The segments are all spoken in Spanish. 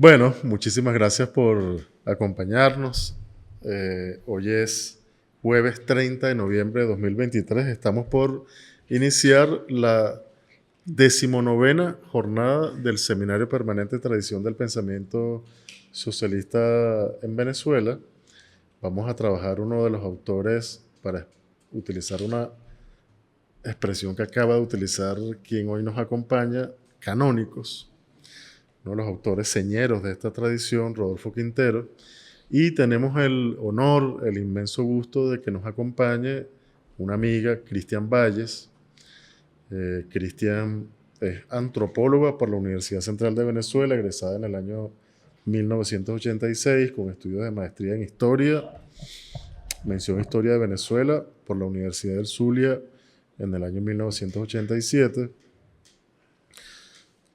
Bueno, muchísimas gracias por acompañarnos. Hoy es jueves 30 de noviembre de 2023. Estamos por iniciar la 19ª jornada del Seminario Permanente Tradición del Pensamiento Socialista en Venezuela. Vamos a trabajar uno de los autores para utilizar una expresión que acaba de utilizar quien hoy nos acompaña, canónicos, uno de los autores señeros de esta tradición, Rodolfo Quintero, y tenemos el honor, el inmenso gusto de que nos acompañe una amiga, Cristian Valles. Cristian es antropóloga por la Universidad Central de Venezuela, egresada en el año 1986, con estudios de maestría en Historia, mención Historia de Venezuela por la Universidad del Zulia en el año 1987.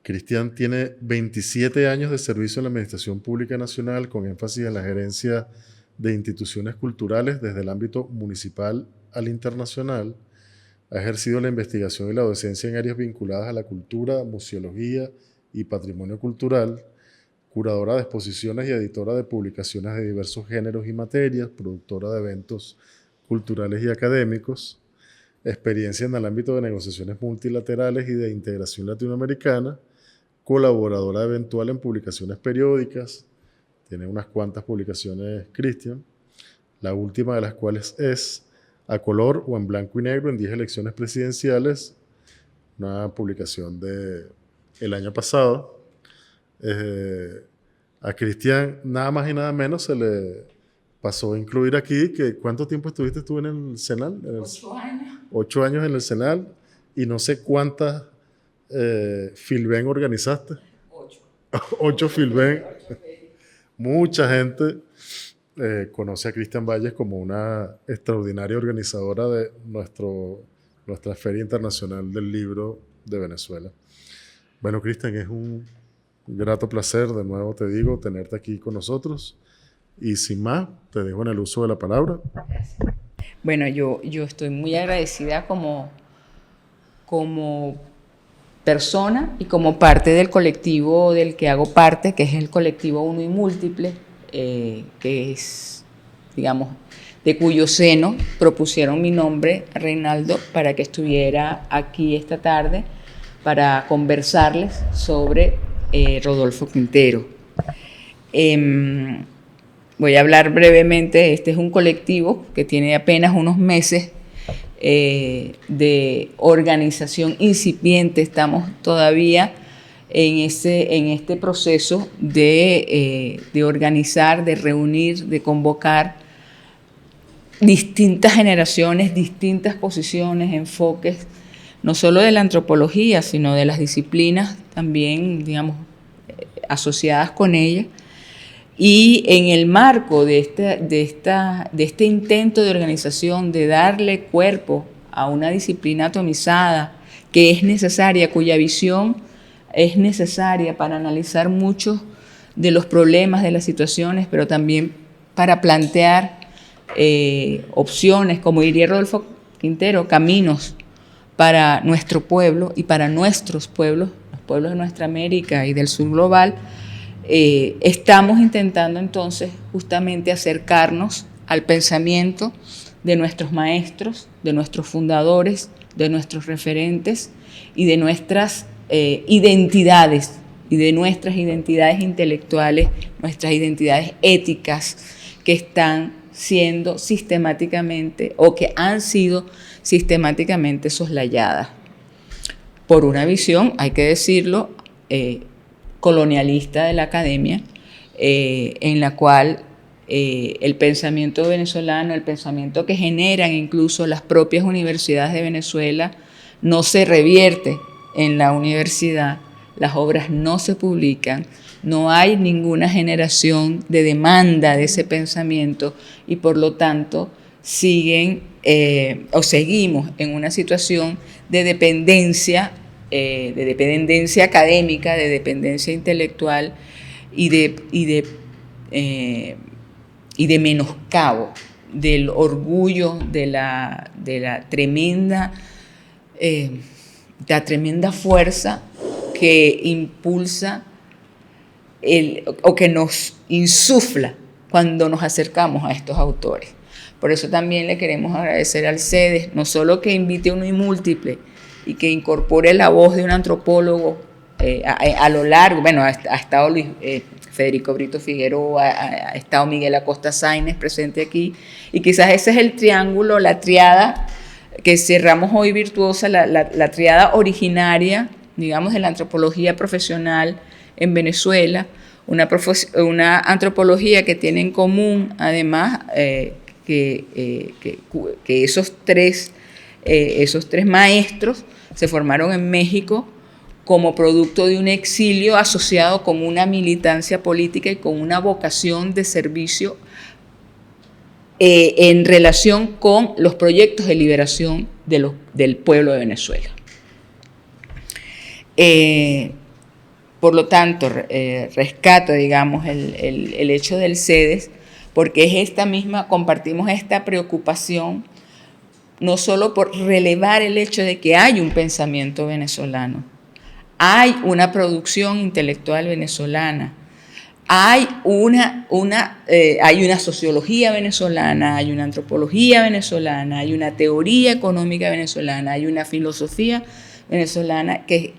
Cristian tiene 27 años de servicio en la Administración Pública Nacional, con énfasis en la gerencia de instituciones culturales desde el ámbito municipal al internacional. Ha ejercido la investigación y la docencia en áreas vinculadas a la cultura, museología y patrimonio cultural, curadora de exposiciones y editora de publicaciones de diversos géneros y materias, productora de eventos culturales y académicos, experiencia en el ámbito de negociaciones multilaterales y de integración latinoamericana, colaboradora eventual en publicaciones periódicas. Tiene unas cuantas publicaciones, Cristian, la última de las cuales es A color o en blanco y negro en 10 elecciones presidenciales, una publicación del año pasado. A Cristian nada más y nada menos se le pasó a incluir aquí que ¿cuánto tiempo estuviste tú en el Senal? 8 años. 8 años en el Senal y no sé cuántas Filben organizaste. 8. 8 Filben. Mucha gente conoce a Cristian Valles como una extraordinaria organizadora de nuestra Feria Internacional del Libro de Venezuela. Bueno, Cristian, es un grato placer, de nuevo te digo, tenerte aquí con nosotros. Y sin más, te dejo en el uso de la palabra. Bueno, yo estoy muy agradecida como persona y como parte del colectivo del que hago parte, que es el colectivo Uno y Múltiple, que es, digamos, de cuyo seno propusieron mi nombre, Reinaldo, para que estuviera aquí esta tarde para conversarles sobre Rodolfo Quintero. Voy a hablar brevemente. Este es un colectivo que tiene apenas unos meses de organización incipiente. Estamos todavía en este proceso de organizar, de reunir, de convocar distintas generaciones, distintas posiciones, enfoques, no solo de la antropología, sino de las disciplinas también, digamos, asociadas con ella. Y en el marco de este intento de organización, de darle cuerpo a una disciplina atomizada que es necesaria, cuya visión es necesaria para analizar muchos de los problemas, de las situaciones, pero también para plantear opciones, como diría Rodolfo Quintero, caminos para nuestro pueblo y para nuestros pueblos, los pueblos de nuestra América y del sur global. Estamos intentando entonces justamente acercarnos al pensamiento de nuestros maestros, de nuestros fundadores, de nuestros referentes y de nuestras identidades, y de nuestras identidades intelectuales, nuestras identidades éticas que están siendo sistemáticamente o que han sido sistemáticamente soslayadas por una visión, hay que decirlo, colonialista de la academia, en la cual el pensamiento venezolano, el pensamiento que generan incluso las propias universidades de Venezuela, no se revierte en la universidad, las obras no se publican, no hay ninguna generación de demanda de ese pensamiento y por lo tanto seguimos en una situación de dependencia académica, de dependencia intelectual y de menoscabo del orgullo, de la tremenda fuerza que impulsa o que nos insufla cuando nos acercamos a estos autores. Por eso también le queremos agradecer al CEDES, no solo que invite a uno y múltiple y que incorpore la voz de un antropólogo a lo largo, bueno, ha estado Federico Brito Figueroa, ha estado Miguel Acosta Sáenz presente aquí, y quizás ese es el triángulo, la triada que cerramos hoy virtuosa, la triada originaria, digamos, de la antropología profesional en Venezuela, una antropología que tiene en común, además, que esos tres maestros se formaron en México como producto de un exilio asociado con una militancia política y con una vocación de servicio en relación con los proyectos de liberación del pueblo de Venezuela. Por lo tanto, rescato, digamos, el hecho del CEDES, porque es compartimos esta preocupación, no solo por relevar el hecho de que hay un pensamiento venezolano, hay una producción intelectual venezolana, hay una sociología venezolana, hay una antropología venezolana, hay una teoría económica venezolana, hay una filosofía venezolana que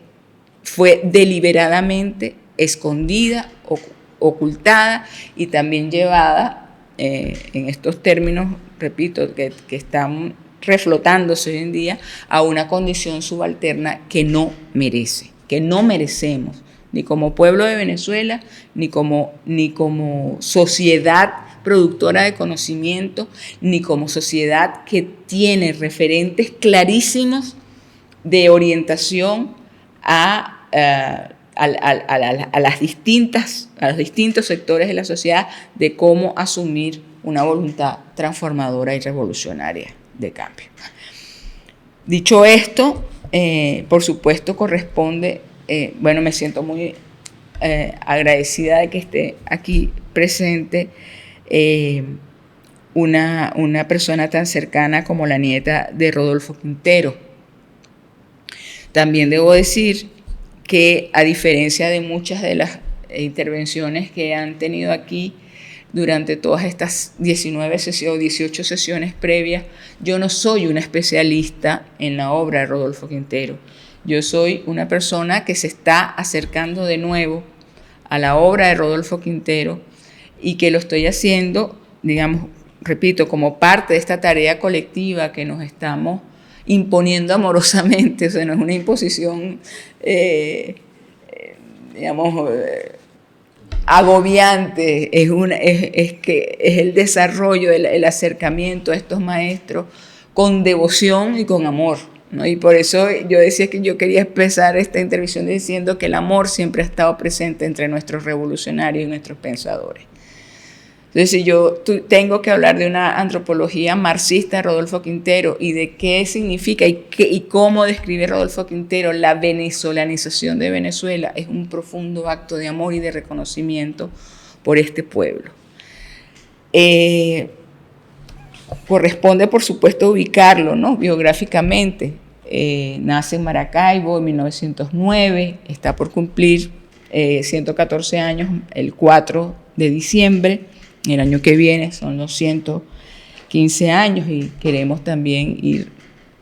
fue deliberadamente escondida, ocultada y también llevada en estos términos, repito, que están reflotándose hoy en día, a una condición subalterna que no merece, que no merecemos, ni como pueblo de Venezuela, ni como sociedad productora de conocimiento, ni como sociedad que tiene referentes clarísimos de orientación a los distintos sectores de la sociedad de cómo asumir una voluntad transformadora y revolucionaria de cambio. Dicho esto, por supuesto corresponde, me siento muy agradecida de que esté aquí presente una persona tan cercana como la nieta de Rodolfo Quintero. También debo decir que, a diferencia de muchas de las intervenciones que han tenido aquí durante todas estas 19 sesiones o 18 sesiones previas, yo no soy una especialista en la obra de Rodolfo Quintero. Yo soy una persona que se está acercando de nuevo a la obra de Rodolfo Quintero y que lo estoy haciendo, digamos, repito, como parte de esta tarea colectiva que nos estamos imponiendo amorosamente. O sea, no es una imposición, agobiante, es el desarrollo, el acercamiento a estos maestros con devoción y con amor, ¿no? Y por eso yo decía que yo quería empezar esta intervención diciendo que el amor siempre ha estado presente entre nuestros revolucionarios y nuestros pensadores. Entonces, si yo tengo que hablar de una antropología marxista de Rodolfo Quintero y de qué significa y cómo describe Rodolfo Quintero la venezolanización de Venezuela, es un profundo acto de amor y de reconocimiento por este pueblo. Corresponde, por supuesto, ubicarlo, ¿no?, biográficamente. Nace en Maracaibo en 1909, está por cumplir 114 años el 4 de diciembre. El año que viene son los 115 años y queremos también ir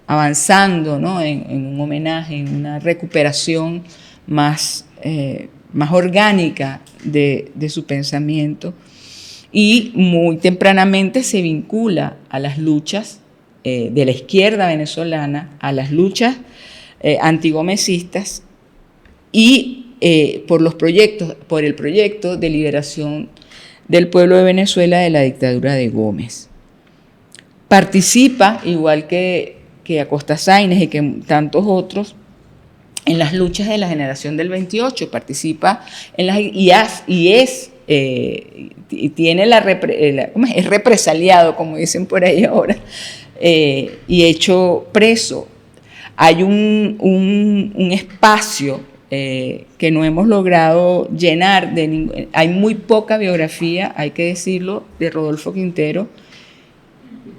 avanzando, ¿no?, en un homenaje, en una recuperación más orgánica de su pensamiento. Y muy tempranamente se vincula a las luchas de la izquierda venezolana, a las luchas antigomecistas y por el proyecto de liberación del pueblo de Venezuela de la dictadura de Gómez. Participa, igual que Acosta Sáenz y que tantos otros, en las luchas de la generación del 28, participa en las es represaliado, como dicen por ahí ahora, y hecho preso. Hay un espacio que no hemos logrado llenar. Hay muy poca biografía, hay que decirlo, de Rodolfo Quintero,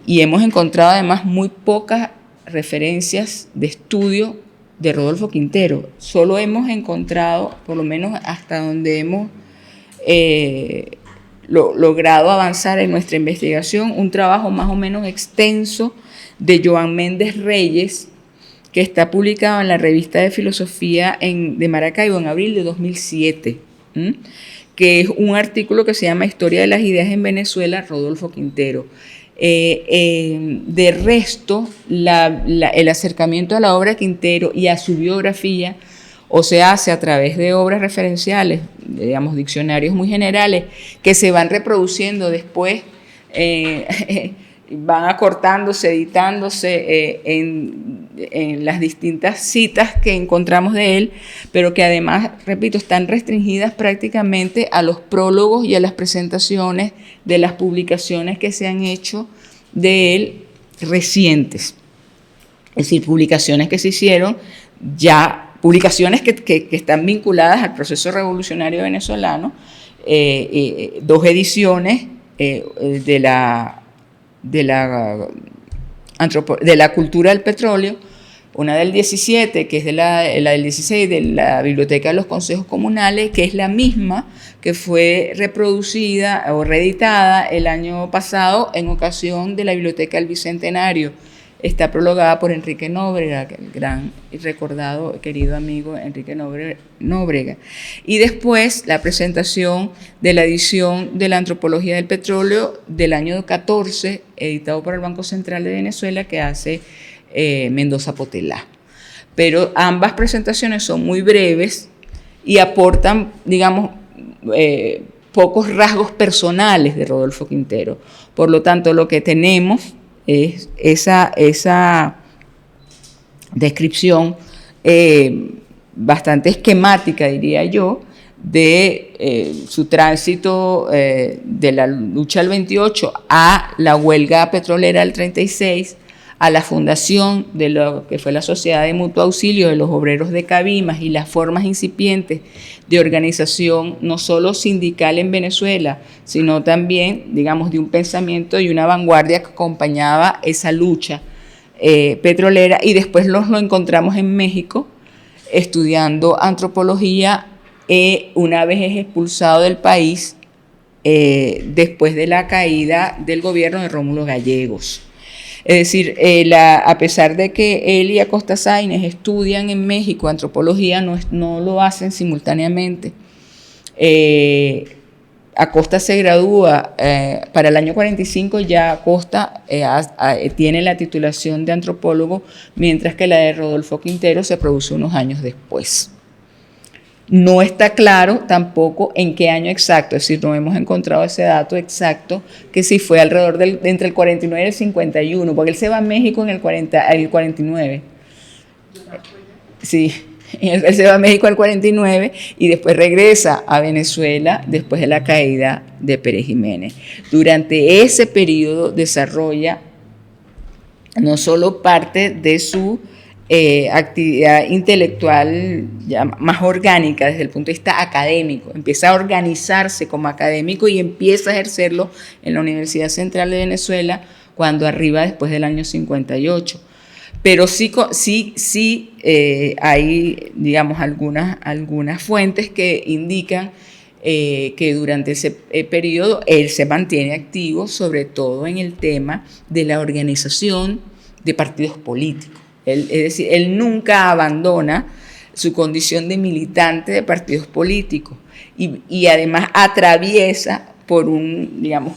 y hemos encontrado además muy pocas referencias de estudio de Rodolfo Quintero. Solo hemos encontrado, por lo menos hasta donde hemos logrado avanzar en nuestra investigación, un trabajo más o menos extenso de Joan Méndez Reyes, que está publicado en la revista de filosofía de Maracaibo en abril de 2007, que es un artículo que se llama Historia de las ideas en Venezuela, Rodolfo Quintero. De resto, el acercamiento a la obra de Quintero y a su biografía o se hace a través de obras referenciales, digamos, diccionarios muy generales, que se van reproduciendo después, van acortándose, editándose en las distintas citas que encontramos de él, pero que además, repito, están restringidas prácticamente a los prólogos y a las presentaciones de las publicaciones que se han hecho de él recientes. Es decir, publicaciones que se hicieron ya, publicaciones que están vinculadas al proceso revolucionario venezolano, 2 ediciones de la cultura del petróleo, una del 17, que es la del 16 de la Biblioteca de los Consejos Comunales, que es la misma que fue reproducida o reeditada el año pasado en ocasión de la Biblioteca del Bicentenario. Está prologada por Enrique Nóbrega, el gran y recordado, querido amigo Enrique Nóbrega. Y después la presentación de la edición de la Antropología del Petróleo del año 14, editado por el Banco Central de Venezuela, que hace Mendoza Potelá. Pero ambas presentaciones son muy breves y aportan, digamos, pocos rasgos personales de Rodolfo Quintero. Por lo tanto, lo que tenemos es esa descripción bastante esquemática, diría yo, de su tránsito de la lucha del 28 a la huelga petrolera del 36, a la fundación de lo que fue la Sociedad de Mutuo Auxilio de los Obreros de Cabimas y las formas incipientes de organización no solo sindical en Venezuela, sino también, digamos, de un pensamiento y una vanguardia que acompañaba esa lucha petrolera. Y después lo encontramos en México estudiando antropología, una vez es expulsado del país después de la caída del gobierno de Rómulo Gallegos. Es decir, a pesar de que él y Acosta Sáenz estudian en México antropología, no lo hacen simultáneamente. Acosta se gradúa para el año 45, ya Acosta tiene la titulación de antropólogo, mientras que la de Rodolfo Quintero se produce unos años después. No está claro tampoco en qué año exacto, es decir, no hemos encontrado ese dato exacto, que si fue alrededor entre el 49 y el 51, porque él se va a México en el 49. Sí, él se va a México en el 49 y después regresa a Venezuela después de la caída de Pérez Jiménez. Durante ese periodo desarrolla no solo parte de su actividad intelectual ya más orgánica desde el punto de vista académico, empieza a organizarse como académico y empieza a ejercerlo en la Universidad Central de Venezuela cuando arriba después del año 58. Pero sí hay, digamos, algunas fuentes que indican que durante ese periodo él se mantiene activo, sobre todo en el tema de la organización de partidos políticos. Es decir, él nunca abandona su condición de militante de partidos políticos y además atraviesa por digamos,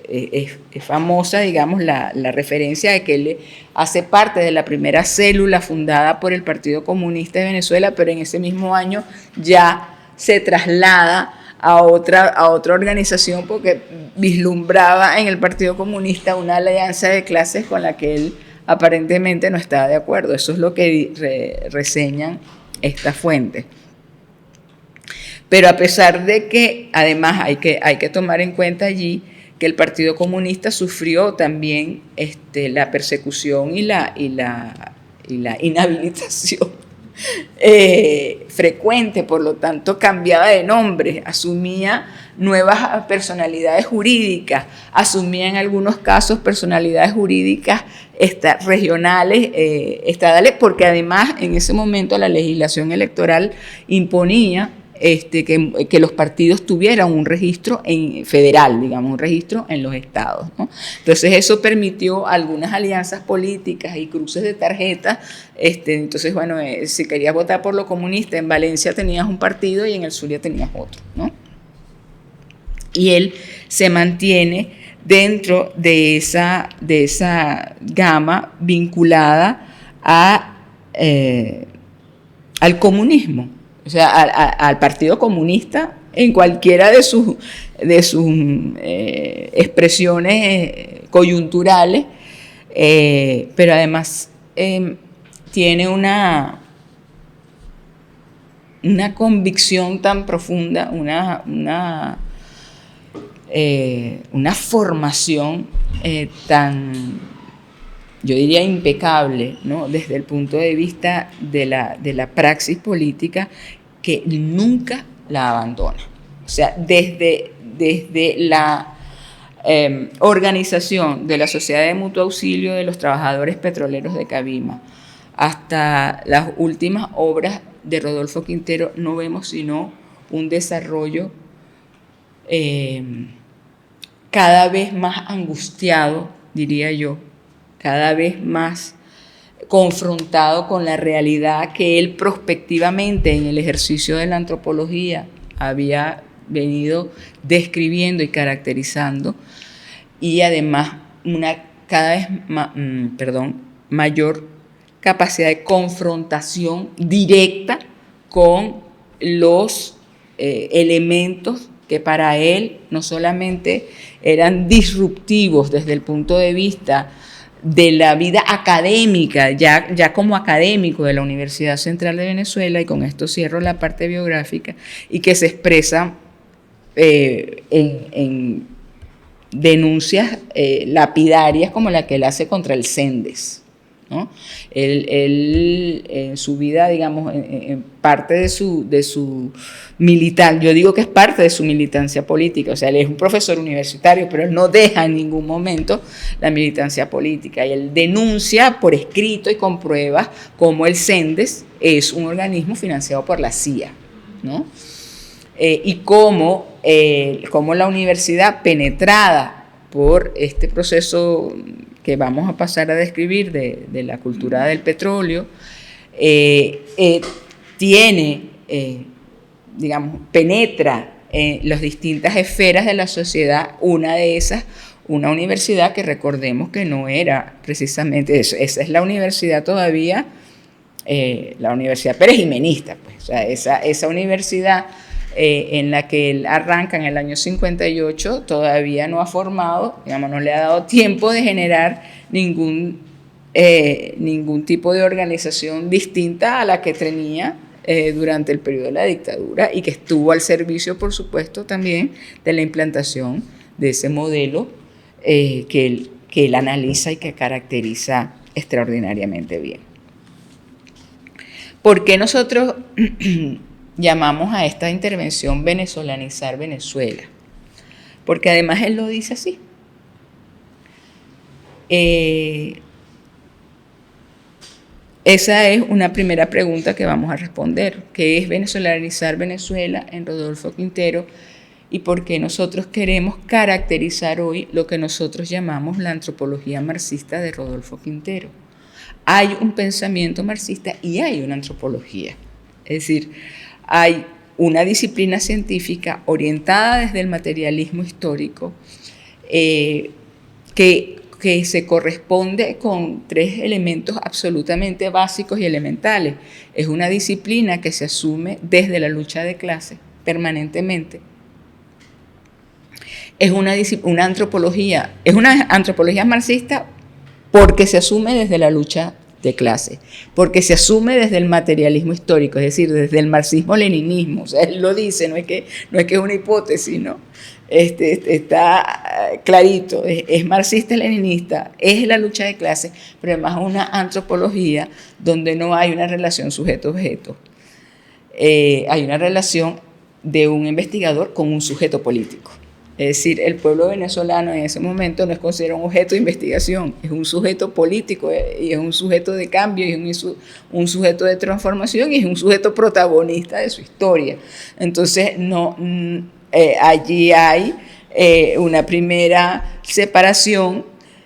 es famosa, digamos, la referencia de que él hace parte de la primera célula fundada por el Partido Comunista de Venezuela, pero en ese mismo año ya se traslada a otra organización porque vislumbraba en el Partido Comunista una alianza de clases con la que él aparentemente no estaba de acuerdo. Eso es lo que reseñan estas fuentes. Pero a pesar de que, además, hay que tomar en cuenta allí que el Partido Comunista sufrió también la persecución y la inhabilitación frecuente, por lo tanto cambiaba de nombre, asumía nuevas personalidades jurídicas, asumía en algunos casos personalidades jurídicas regionales, estadales, porque además en ese momento la legislación electoral imponía que los partidos tuvieran un registro federal, digamos, un registro en los estados, ¿no? Entonces eso permitió algunas alianzas políticas y cruces de tarjetas. Entonces, bueno, si querías votar por lo comunista, en Valencia tenías un partido y en el Zulia tenías otro, ¿no? Y él se mantiene dentro de esa gama vinculada al comunismo, o sea, al Partido Comunista en cualquiera de sus expresiones coyunturales, pero además tiene una convicción tan profunda, una formación tan, yo diría, impecable, ¿no? Desde el punto de vista de la praxis política, que nunca la abandona. O sea, desde la organización de la Sociedad de Mutuo Auxilio de los Trabajadores Petroleros de Cabima hasta las últimas obras de Rodolfo Quintero, no vemos sino un desarrollo cada vez más angustiado, diría yo, cada vez más confrontado con la realidad que él prospectivamente en el ejercicio de la antropología había venido describiendo y caracterizando, y además una cada vez mayor capacidad de confrontación directa con los elementos que para él no solamente eran disruptivos desde el punto de vista de la vida académica, ya como académico de la Universidad Central de Venezuela, y con esto cierro la parte biográfica, y que se expresa en denuncias lapidarias como la que él hace contra el CENDES, ¿no? Él en su vida, digamos, en parte de su militancia, yo digo que es parte de su militancia política, o sea, él es un profesor universitario, pero él no deja en ningún momento la militancia política, y él denuncia por escrito y con pruebas cómo el CENDES es un organismo financiado por la CIA, ¿no? Y cómo la universidad, penetrada por este proceso que vamos a pasar a describir de la cultura del petróleo, penetra en las distintas esferas de la sociedad, una de esas, una universidad que recordemos que no era precisamente eso, esa es la universidad todavía, la Universidad Pérez Jimenista, pues, o sea, esa universidad en la que él arranca en el año 58, todavía no ha formado, digamos, no le ha dado tiempo de generar ningún tipo de organización distinta a la que tenía durante el periodo de la dictadura, y que estuvo al servicio, por supuesto, también de la implantación de ese modelo que él analiza y que caracteriza extraordinariamente bien. ¿Por qué nosotros llamamos a esta intervención venezolanizar Venezuela? Porque además él lo dice así. Esa es una primera pregunta que vamos a responder. ¿Qué es venezolanizar Venezuela en Rodolfo Quintero? Y por qué nosotros queremos caracterizar hoy lo que nosotros llamamos la antropología marxista de Rodolfo Quintero. Hay un pensamiento marxista y hay una antropología. Es decir, hay una disciplina científica orientada desde el materialismo histórico que se corresponde con tres elementos absolutamente básicos y elementales. Es una disciplina que se asume desde la lucha de clases permanentemente. Es una antropología marxista porque se asume desde la lucha de clase, porque se asume desde el materialismo histórico, es decir, desde el marxismo-leninismo. O sea, él lo dice, no es que es una hipótesis, ¿no? Está clarito, es marxista-leninista, es la lucha de clases, pero además es una antropología donde no hay una relación sujeto-objeto. Hay una relación de un investigador con un sujeto político. Es decir, el pueblo venezolano en ese momento no es considerado un objeto de investigación, es un sujeto político y es un sujeto de cambio y es un sujeto de transformación y es un sujeto protagonista de su historia. Entonces, allí hay una primera separación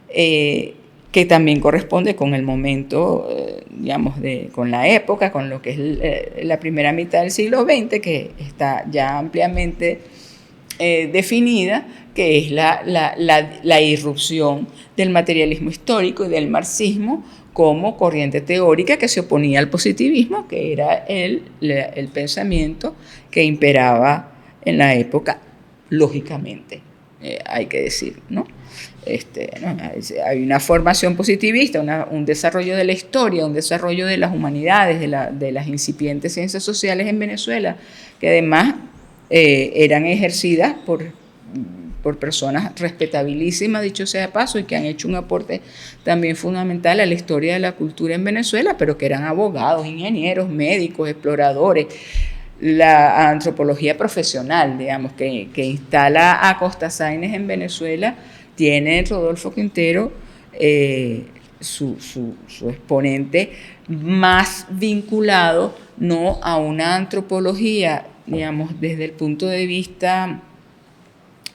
que también corresponde con el momento, digamos, con la época, con lo que es la primera mitad del siglo XX, que está ya ampliamente definida, que es la irrupción del materialismo histórico y del marxismo como corriente teórica que se oponía al positivismo, que era el pensamiento que imperaba en la época, lógicamente, hay que decir, ¿no? Hay una formación positivista, un desarrollo de la historia, un desarrollo de las humanidades, de las incipientes ciencias sociales en Venezuela, que además eran ejercidas por personas respetabilísimas, dicho sea de paso, y que han hecho un aporte también fundamental a la historia de la cultura en Venezuela, pero que eran abogados, ingenieros, médicos, exploradores. La antropología profesional, digamos, que instala a Costa Sáenz en Venezuela, tiene Rodolfo Quintero su exponente más vinculado no a una antropología, digamos, desde el punto de vista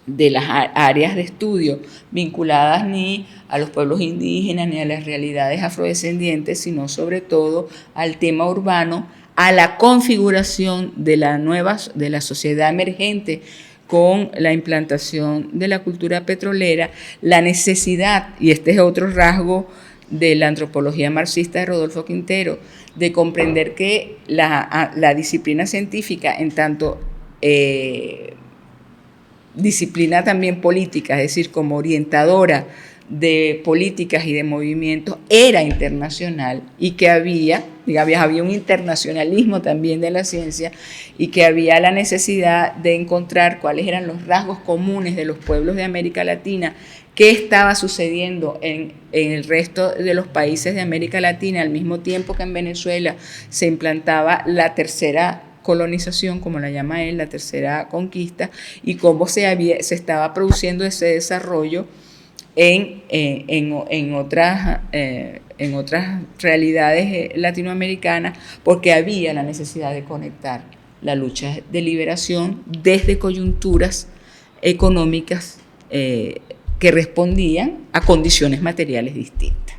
de las áreas de estudio vinculadas ni a los pueblos indígenas ni a las realidades afrodescendientes, sino sobre todo al tema urbano, a la configuración de la sociedad emergente con la implantación de la cultura petrolera, la necesidad, y este es otro rasgo de la antropología marxista de Rodolfo Quintero, de comprender que la disciplina científica, en tanto disciplina también política, es decir, como orientadora de políticas y de movimientos, era internacional y que había un internacionalismo también de la ciencia y que había la necesidad de encontrar cuáles eran los rasgos comunes de los pueblos de América Latina, qué estaba sucediendo en el resto de los países de América Latina al mismo tiempo que en Venezuela se implantaba la tercera colonización, como la llama él, la tercera conquista, y cómo se estaba produciendo ese desarrollo en otras realidades latinoamericanas, porque había la necesidad de conectar la lucha de liberación desde coyunturas económicas que respondían a condiciones materiales distintas.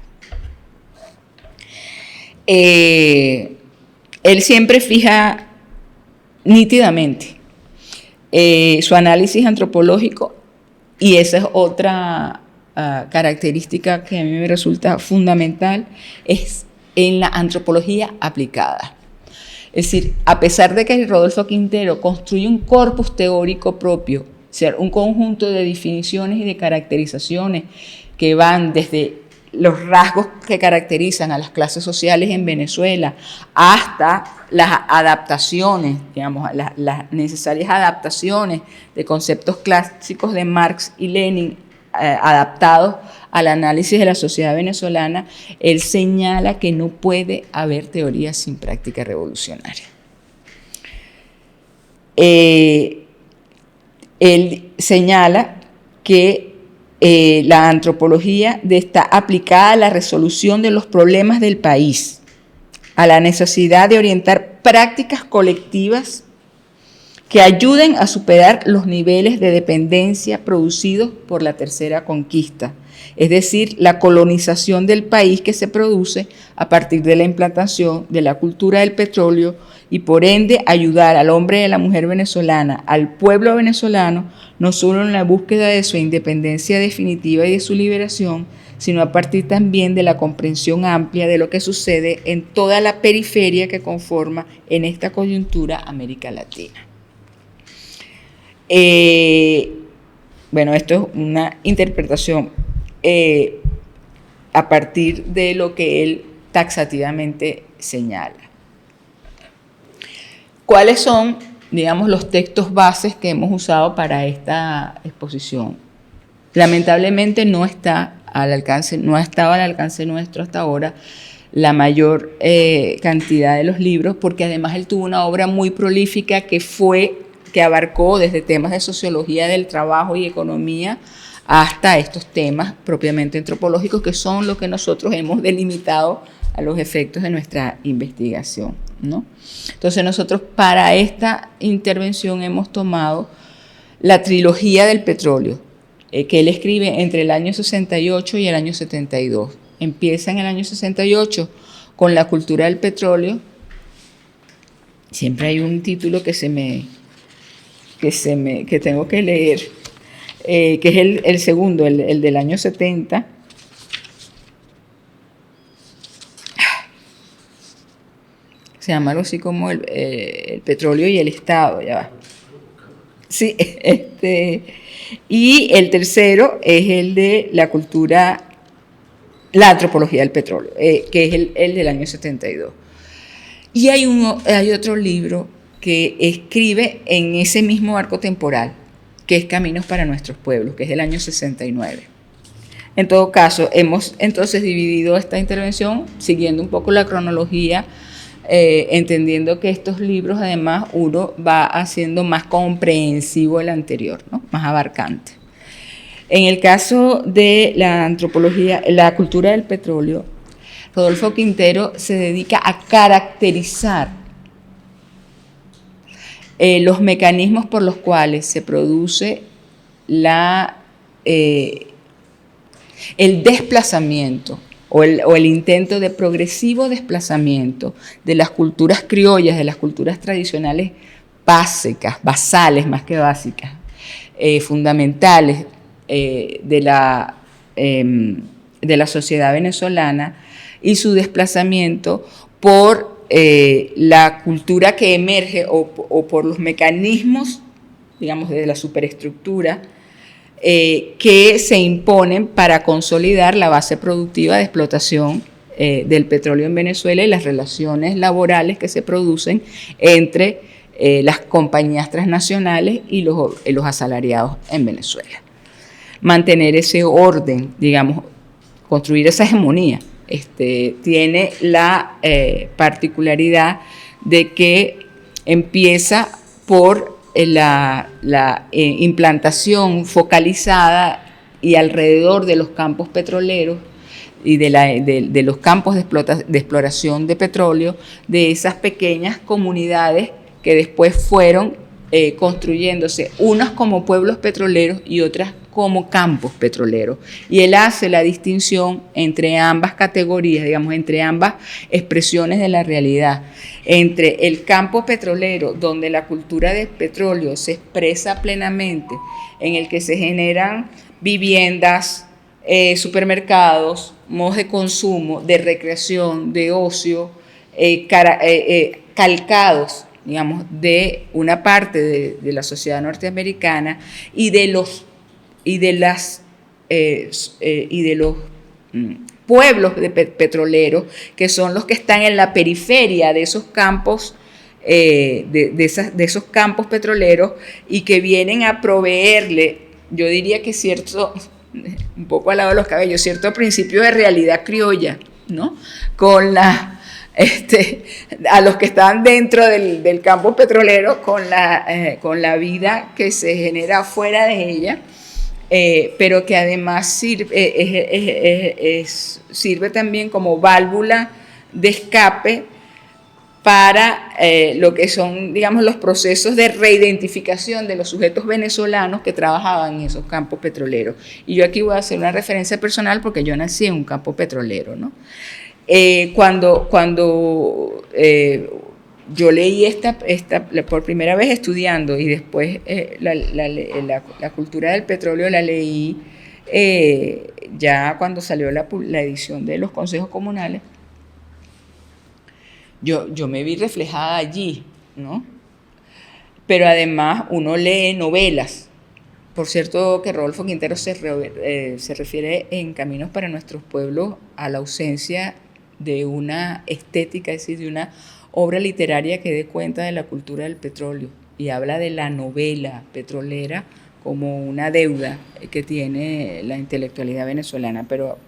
Él siempre fija nítidamente su análisis antropológico, y esa es otra característica que a mí me resulta fundamental, es en la antropología aplicada. Es decir, a pesar de que Rodolfo Quintero construye un corpus teórico propio, o sea, un conjunto de definiciones y de caracterizaciones que van desde los rasgos que caracterizan a las clases sociales en Venezuela hasta las adaptaciones, digamos, las necesarias adaptaciones de conceptos clásicos de Marx y Lenin adaptados al análisis de la sociedad venezolana, él señala que no puede haber teoría sin práctica revolucionaria. Él señala que la antropología está aplicada a la resolución de los problemas del país, a la necesidad de orientar prácticas colectivas que ayuden a superar los niveles de dependencia producidos por la tercera conquista, es decir, la colonización del país que se produce a partir de la implantación de la cultura del petróleo y por ende ayudar al hombre y a la mujer venezolana, al pueblo venezolano, no solo en la búsqueda de su independencia definitiva y de su liberación, sino a partir también de la comprensión amplia de lo que sucede en toda la periferia que conforma en esta coyuntura América Latina. Bueno, esto es una interpretación a partir de lo que él taxativamente señala. ¿Cuáles son, digamos, los textos bases que hemos usado para esta exposición? Lamentablemente no ha estado al alcance nuestro hasta ahora la mayor cantidad de los libros, porque además él tuvo una obra muy prolífica que fue que abarcó desde temas de sociología del trabajo y economía hasta estos temas propiamente antropológicos, que son lo que nosotros hemos delimitado a los efectos de nuestra investigación, ¿no? Entonces nosotros para esta intervención hemos tomado la trilogía del petróleo, que él escribe entre el año 68 y el año 72. Empieza en el año 68 con la cultura del petróleo. Siempre hay un título que tengo que leer, que es el segundo, el del año 70. Se llama algo así como el petróleo y el Estado, ya va. Sí, y el tercero es el de la cultura, la antropología del petróleo, que es el del año 72. Y hay otro libro que escribe en ese mismo arco temporal, que es Caminos para nuestros pueblos, que es del año 69. En todo caso, hemos entonces dividido esta intervención siguiendo un poco la cronología, entendiendo que estos libros además uno va haciendo más comprensivo el anterior, ¿no? Más abarcante. En el caso de la antropología, la cultura del petróleo, Rodolfo Quintero se dedica a caracterizar los mecanismos por los cuales se produce el desplazamiento o el intento de progresivo desplazamiento de las culturas criollas, de las culturas tradicionales básicas, basales más que básicas, fundamentales de la sociedad venezolana, y su desplazamiento por la cultura que emerge o por los mecanismos, digamos, de la superestructura que se imponen para consolidar la base productiva de explotación del petróleo en Venezuela y las relaciones laborales que se producen entre las compañías transnacionales y los asalariados en Venezuela. Mantener ese orden, digamos, construir esa hegemonía, tiene la particularidad de que empieza por la implantación focalizada y alrededor de los campos petroleros y de los campos de exploración de petróleo, de esas pequeñas comunidades que después fueron construyéndose, unas como pueblos petroleros y otras como campos petroleros. Y él hace la distinción entre ambas categorías, digamos, entre ambas expresiones de la realidad, entre el campo petrolero, donde la cultura del petróleo se expresa plenamente, en el que se generan viviendas, supermercados, modos de consumo, de recreación, de ocio, calcados, digamos, de una parte de la sociedad norteamericana y de los pueblos petroleros, que son los que están en la periferia de esos campos, de esos campos petroleros, y que vienen a proveerle, yo diría que cierto, un poco al lado de los cabellos, cierto principio de realidad criolla, ¿no? Con a los que están dentro del campo petrolero, con la vida que se genera fuera de ella, pero que además sirve también como válvula de escape para lo que son, digamos, los procesos de reidentificación de los sujetos venezolanos que trabajaban en esos campos petroleros. Y yo aquí voy a hacer una referencia personal porque yo nací en un campo petrolero, ¿no? Cuando yo leí esta por primera vez estudiando, y después la cultura del petróleo la leí ya cuando salió la edición de los consejos comunales, yo me vi reflejada allí, ¿no? Pero además uno lee novelas. Por cierto, que Rodolfo Quintero se refiere en Caminos para nuestros pueblos a la ausencia de una estética, es decir, de una obra literaria que dé cuenta de la cultura del petróleo, y habla de la novela petrolera como una deuda que tiene la intelectualidad venezolana. Pero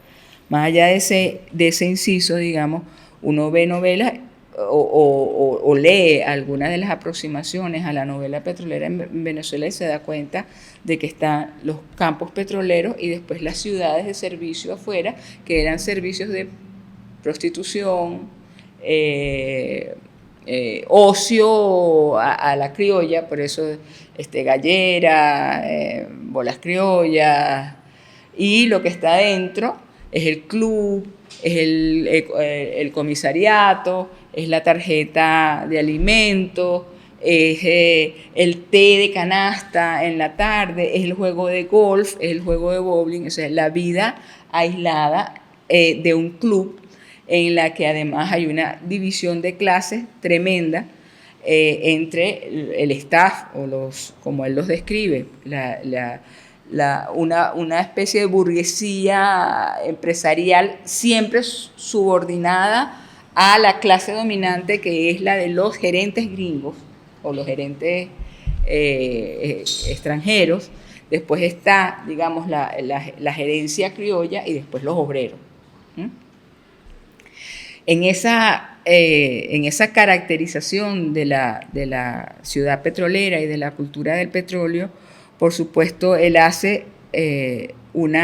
más allá de ese inciso, digamos, uno ve novelas o lee algunas de las aproximaciones a la novela petrolera en Venezuela y se da cuenta de que están los campos petroleros y después las ciudades de servicio afuera, que eran servicios de prostitución, ocio a la criolla, por eso gallera, bolas criollas, y lo que está dentro es el club, es el comisariato, es la tarjeta de alimentos, es el té de canasta en la tarde, es el juego de golf, es el juego de bowling, o sea, la vida aislada de un club en la que además hay una división de clases tremenda entre el staff, como él los describe, una especie de burguesía empresarial siempre subordinada a la clase dominante, que es la de los gerentes gringos o los gerentes extranjeros. Después está, digamos, la gerencia criolla y después los obreros. En esa caracterización de la ciudad petrolera y de la cultura del petróleo, por supuesto, él hace un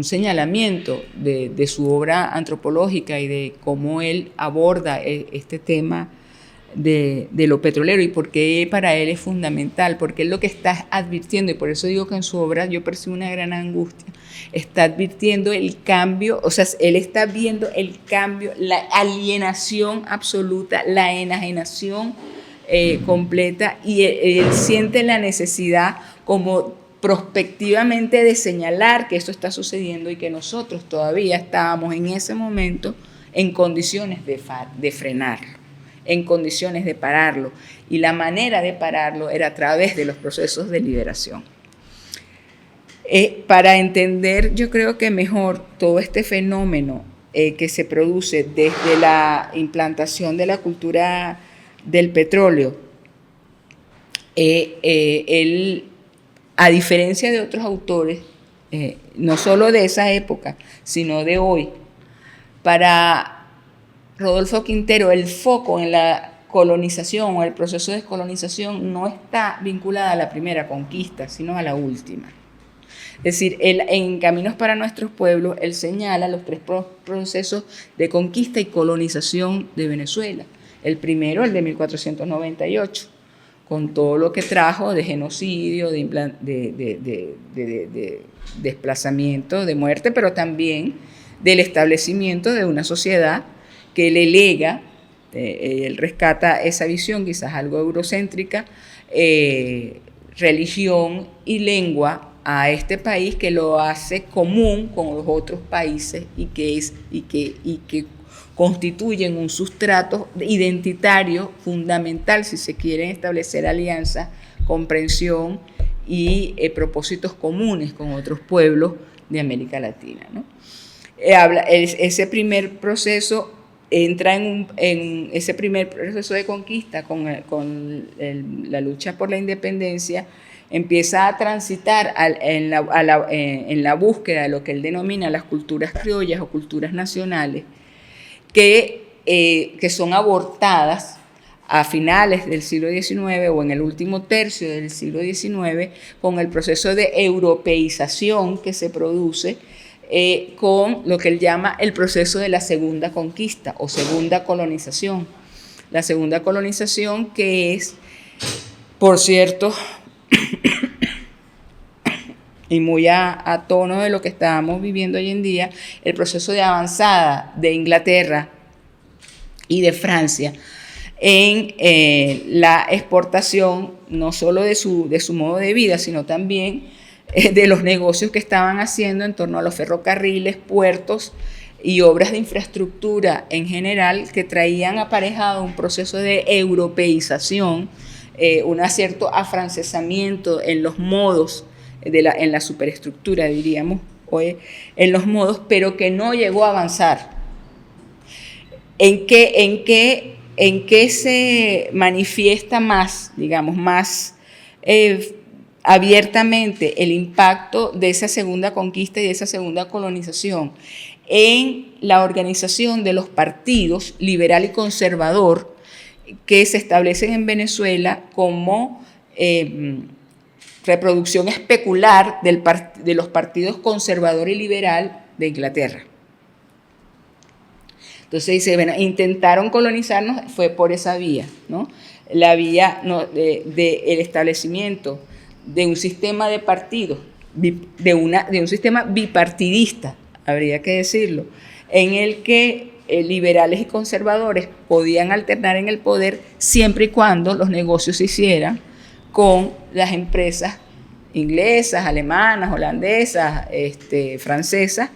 señalamiento de su obra antropológica y de cómo él aborda este tema de lo petrolero y por qué para él es fundamental, porque él lo que está advirtiendo, y por eso digo que en su obra yo percibo una gran angustia, está advirtiendo el cambio, o sea, él está viendo el cambio, la alienación absoluta, la enajenación completa, y él siente la necesidad como prospectivamente de señalar que esto está sucediendo y que nosotros todavía estábamos en ese momento en condiciones de frenarlo, en condiciones de pararlo, y la manera de pararlo era a través de los procesos de liberación. Para entender, yo creo que mejor todo este fenómeno que se produce desde la implantación de la cultura del petróleo, él, a diferencia de otros autores, no solo de esa época, sino de hoy, para Rodolfo Quintero, el foco en la colonización o el proceso de descolonización no está vinculado a la primera conquista, sino a la última. Es decir, en Caminos para Nuestros Pueblos, él señala los tres procesos de conquista y colonización de Venezuela. El primero, el de 1498, con todo lo que trajo de genocidio, de desplazamiento, de muerte, pero también del establecimiento de una sociedad que le lega, él rescata esa visión quizás algo eurocéntrica, religión y lengua a este país, que lo hace común con los otros países y que constituyen un sustrato identitario fundamental si se quieren establecer alianzas, comprensión y propósitos comunes con otros pueblos de América Latina, ¿no? Ese primer proceso entra en ese primer proceso de conquista con la lucha por la independencia, empieza a transitar en la búsqueda de lo que él denomina las culturas criollas o culturas nacionales, que son abortadas a finales del siglo XIX o en el último tercio del siglo XIX con el proceso de europeización que se produce con lo que él llama el proceso de la segunda conquista o segunda colonización. La segunda colonización, que es, por cierto, y muy a tono de lo que estábamos viviendo hoy en día, el proceso de avanzada de Inglaterra y de Francia en la exportación no solo de su modo de vida, sino también de los negocios que estaban haciendo en torno a los ferrocarriles, puertos y obras de infraestructura en general, que traían aparejado un proceso de europeización, un cierto afrancesamiento en los modos, en la superestructura, diríamos, en los modos, pero que no llegó a avanzar. ¿En qué se manifiesta más, digamos, más abiertamente el impacto de esa segunda conquista y de esa segunda colonización en la organización de los partidos liberal y conservador que se establecen en Venezuela como reproducción especular de los partidos conservador y liberal de Inglaterra. Entonces dice, bueno, intentaron colonizarnos, fue por esa vía, ¿no? La vía del establecimiento de un sistema de partidos, de un sistema bipartidista, habría que decirlo, en el que liberales y conservadores podían alternar en el poder siempre y cuando los negocios se hicieran con las empresas inglesas, alemanas, holandesas, francesas,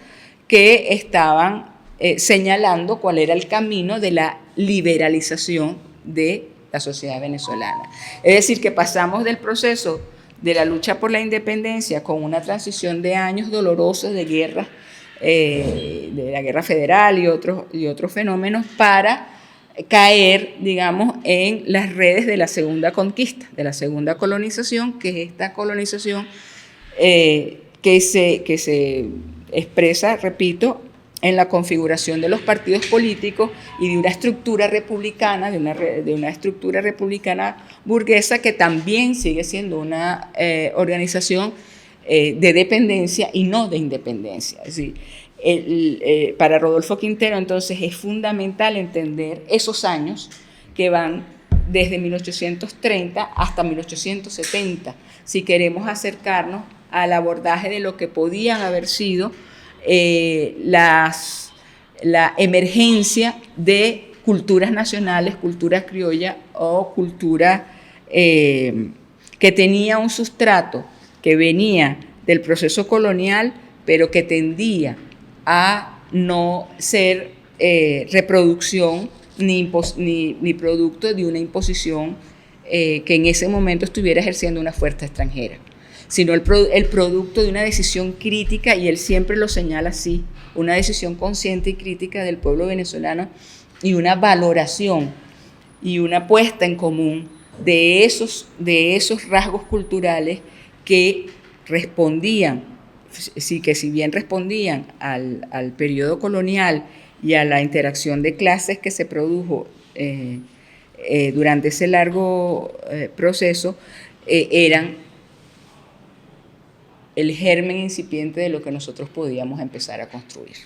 que estaban señalando cuál era el camino de la liberalización de la sociedad venezolana. Es decir, que pasamos del proceso de la lucha por la independencia con una transición de años dolorosos de guerra, de la guerra federal y otros fenómenos, para caer, digamos, en las redes de la segunda conquista, de la segunda colonización, que es esta colonización que se expresa, repito, en la configuración de los partidos políticos y de una estructura republicana, de una estructura republicana burguesa, que también sigue siendo una organización de dependencia y no de independencia. Es decir, para Rodolfo Quintero, entonces, es fundamental entender esos años que van desde 1830 hasta 1870, si queremos acercarnos al abordaje de lo que podían haber sido la emergencia de culturas nacionales, cultura criolla o cultura que tenía un sustrato que venía del proceso colonial, pero que tendía a no ser reproducción ni producto de una imposición que en ese momento estuviera ejerciendo una fuerza extranjera, sino el producto de una decisión crítica, y él siempre lo señala así, una decisión consciente y crítica del pueblo venezolano, y una valoración y una puesta en común de esos rasgos culturales que respondían, que si bien respondían al periodo colonial y a la interacción de clases que se produjo durante ese largo proceso, eran el germen incipiente de lo que nosotros podíamos empezar a construir.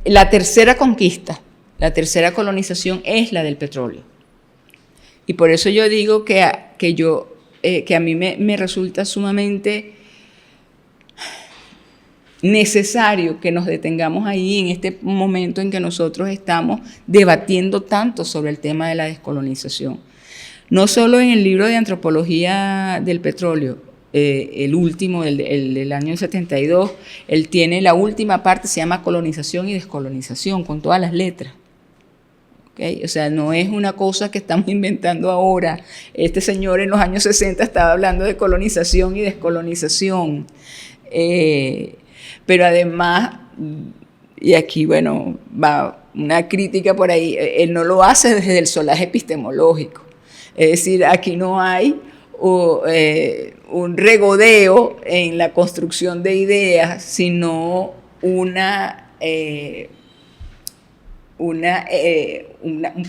La tercera conquista, la tercera colonización es la del petróleo. Y por eso yo digo que a mí me resulta sumamente necesario que nos detengamos ahí en este momento en que nosotros estamos debatiendo tanto sobre el tema de la descolonización. No solo en el libro de antropología del petróleo, el último, el del año 72, él tiene la última parte, se llama colonización y descolonización, con todas las letras. ¿Okay? O sea, no es una cosa que estamos inventando ahora. Este señor en los años 60 estaba hablando de colonización y descolonización. Pero además, y aquí, bueno, va una crítica por ahí, él no lo hace desde el solaje epistemológico. Es decir, aquí no hay un regodeo en la construcción de ideas, sino un